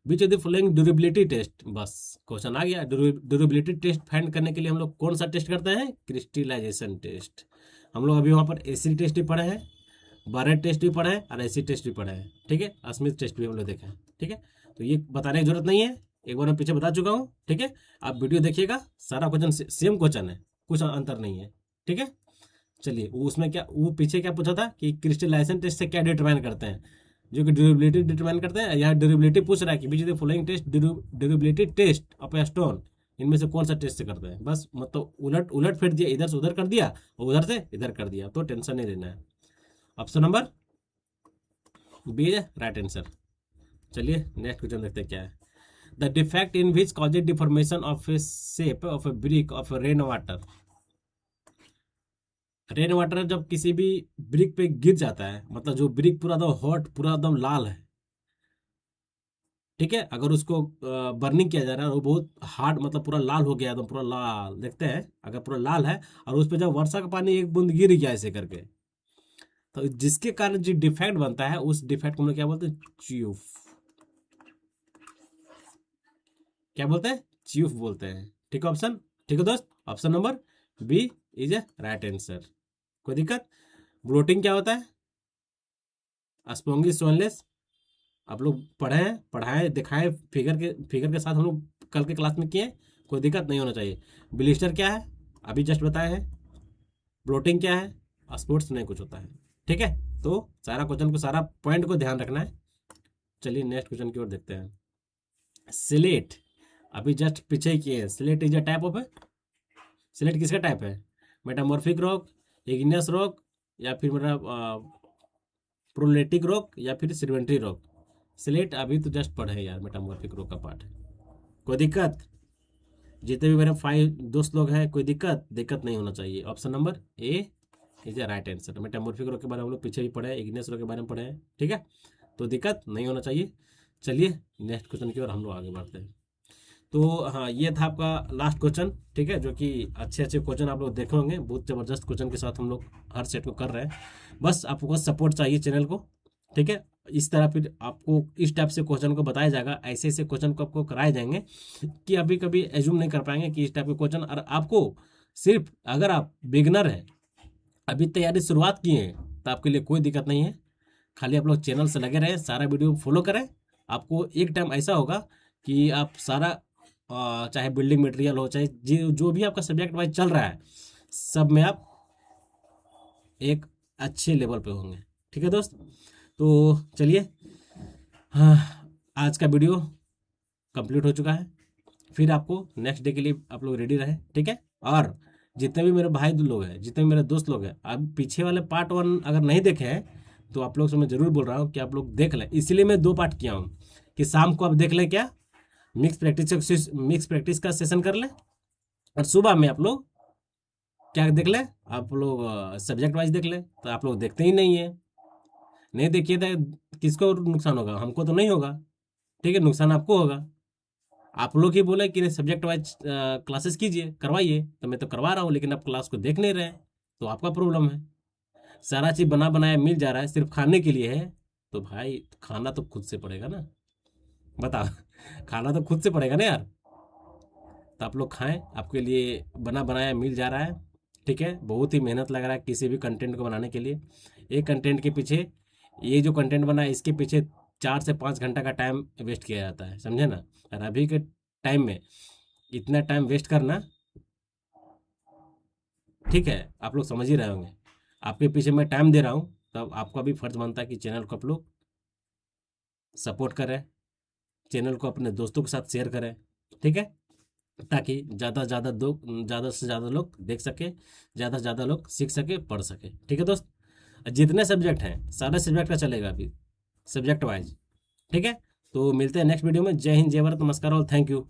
which of the following durability test, बस क्वेश्चन आ गया। ड्यूरेबिलिटी टेस्ट फाइंड करने के लिए हम लोग कौन सा टेस्ट करते हैं, क्रिस्टलाइजेशन टेस्ट। हम लोग अभी वहाँ पर एसिड टेस्ट भी पढ़े हैं, बारेट टेस्ट भी पढ़े हैं, और एसिड टेस्ट भी पढ़े हैं, ठीक है, स्मिथ टेस्ट भी हम लोग देखे हैं, ठीक है। तो ये बताने की जरूरत नहीं है, एक बार मैं पीछे बता चुका हूँ, ठीक है। आप वीडियो देखिएगा, सारा क्वेश्चन सेम क्वेश्चन है, कुछ अंतर नहीं है, ठीक है। चलिए उसमें क्या, वो पीछे क्या पूछा था कि क्रिस्टलाइजेशन टेस्ट से क्या डिटरमाइन करते हैं, जो कि ड्यूरेबिलिटी डिटरमाइन करते हैं। यहाँ ड्यूरेबिलिटी पूछ रहा है कि which is the following test durability test of a stone, इनमें से कौन सा टेस्ट से करते हैं, बस मतलब उलट उलट फेर दिया, इधर से उधर कर दिया और उधर से इधर कर दिया, तो टेंशन नहीं लेना है। ऑप्शन नंबर बी है राइट आंसर। चलिए नेक्स्ट क्वेश्चन देखते हैं क्या है, the defect in which causes deformation of A shape of a brick of rain water. Rain water जब किसी भी ब्रिक पे गिर जाता है, मतलब जो ब्रिक पूरा एकदम हॉट, पूरा एकदम लाल है, ठीक है, अगर उसको बर्निंग किया जा रहा है और वो बहुत हार्ड, मतलब पूरा लाल हो गया, एकदम पूरा लाल देखते हैं, अगर पूरा लाल है और उस पर जब वर्षा का पानी एक बूंद गिर गया ऐसे करके, तो जिसके कारण जो डिफेक्ट बनता है उस डिफेक्ट को हम लोग क्या बोलते हैं, च्यूफ, क्या बोलते हैं, च्यूफ बोलते हैं, ठीक है। ऑप्शन ठीक है दोस्त, option number B is a right answer. कोई दिक्कत, ब्लोटिंग क्या होता है, स्पॉन्गी सोनलेस, आप लोग पढ़े हैं, पढ़ाए दिखाए, फिगर के साथ हम लोग कल के क्लास में किए, कोई दिक्कत नहीं होना चाहिए। ब्लिस्टर क्या है, अभी जस्ट बताए हैं, ब्लोटिंग क्या है, स्पोर्ट्स नहीं कुछ होता है। ठीक है, तो सारा क्वेश्चन को, सारा पॉइंट को ध्यान रखना है। चलिए नेक्स्ट क्वेश्चन की ओर देखते हैं। सिलेट, अभी जस्ट पीछे ही किए हैं। Slate is a type of है, सिलेट किसका टाइप है, मेटामॉर्फिक रॉक, इग्नियस रॉक, या फिर मेरा प्रोलेटिक रॉक, या फिर सेडिमेंट्री रॉक। सिलेट अभी तो जस्ट पढ़े यार, मेटामॉर्फिक रॉक का पार्ट है। कोई दिक्कत, जितने भी मेरे 5 दोस्त लोग हैं, कोई दिक्कत नहीं होना चाहिए। Option number A is right answer. Metamorphic rock के बारे में हम लोग पीछे भी पढ़े हैं, इग्नियस रॉक के बारे में पढ़े हैं। ठीक है, तो दिक्कत नहीं होना चाहिए। चलिए नेक्स्ट क्वेश्चन की ओर हम लोग आगे बढ़ते हैं। तो हाँ, ये था आपका लास्ट क्वेश्चन। ठीक है, जो कि अच्छे अच्छे क्वेश्चन आप लोग देखे होंगे, बहुत ज़बरदस्त क्वेश्चन के साथ हम लोग हर सेट को कर रहे हैं। बस आपको बस सपोर्ट चाहिए चैनल को। ठीक है, इस तरह फिर आपको इस टाइप से क्वेश्चन को बताया जाएगा, ऐसे ऐसे क्वेश्चन को आपको कराए जाएंगे कि अभी कभी एज्यूम नहीं कर पाएंगे कि इस टाइप के क्वेश्चन। और आपको सिर्फ अगर आप बिगनर हैं, अभी तैयारी शुरुआत किए हैं, तो आपके लिए कोई दिक्कत नहीं है। खाली आप लोग चैनल से लगे रहें, सारा वीडियो फॉलो करें। आपको एक टाइम ऐसा होगा कि आप सारा चाहे बिल्डिंग मटेरियल हो, चाहे जो भी आपका सब्जेक्ट वाइज चल रहा है, सब में आप एक अच्छे लेवल पे होंगे। ठीक है दोस्त, तो चलिए, हाँ, आज का वीडियो कंप्लीट हो चुका है। फिर आपको नेक्स्ट डे के लिए आप लोग रेडी रहे। ठीक है, और जितने भी मेरे भाई लोग हैं, जितने भी मेरे दोस्त लोग हैं, अब पीछे वाले पार्ट 1 अगर नहीं देखे हैं, तो आप लोग से मैं ज़रूर बोल रहा हूँ कि आप लोग देख लें। इसलिए मैं 2 पार्ट किया हूँ कि शाम को आप देख लें, क्या मिक्स प्रैक्टिस का सेशन कर लें, और सुबह में आप लोग क्या देख लें, आप लोग सब्जेक्ट वाइज देख लें। तो आप लोग देखते ही नहीं है, नहीं देखिए तो किसको नुकसान होगा, हमको तो नहीं होगा। ठीक है, नुकसान आपको होगा। आप लोग ही बोले कि सब्जेक्ट वाइज क्लासेस कीजिए, करवाइए, तो मैं तो करवा रहा हूँ, लेकिन आप क्लास को देख नहीं रहे, तो आपका प्रॉब्लम है। सारा चीज़ बना बनाया मिल जा रहा है, सिर्फ खाने के लिए है, तो भाई खाना तो खुद से पड़ेगा ना, बताओ। खाना तो खुद से पड़ेगा ना यार। तो आप लोग खाएं, आपके लिए बना बनाया मिल जा रहा है। ठीक है, बहुत ही मेहनत लग रहा है किसी भी कंटेंट को बनाने के लिए। एक कंटेंट के पीछे, ये जो कंटेंट बना है, इसके पीछे 4 से 5 घंटा का टाइम वेस्ट किया जाता है, समझे ना। और अभी के टाइम में इतना टाइम वेस्ट करना, ठीक है, आप लोग समझ ही रहे होंगे। आपके पीछे मैं टाइम दे रहा हूँ, तब आपका भी फर्ज बनता है कि चैनल को आप लोग सपोर्ट करें, चैनल को अपने दोस्तों के साथ शेयर करें। ठीक है, ताकि ज़्यादा से ज़्यादा लोग देख सके, ज़्यादा से ज़्यादा लोग सीख सके, पढ़ सके। ठीक है दोस्त, जितने सब्जेक्ट हैं सारे सब्जेक्ट का चलेगा अभी, सब्जेक्ट वाइज। ठीक है, तो मिलते हैं नेक्स्ट वीडियो में। जय हिंद, जय भारत, नमस्कार और थैंक यू।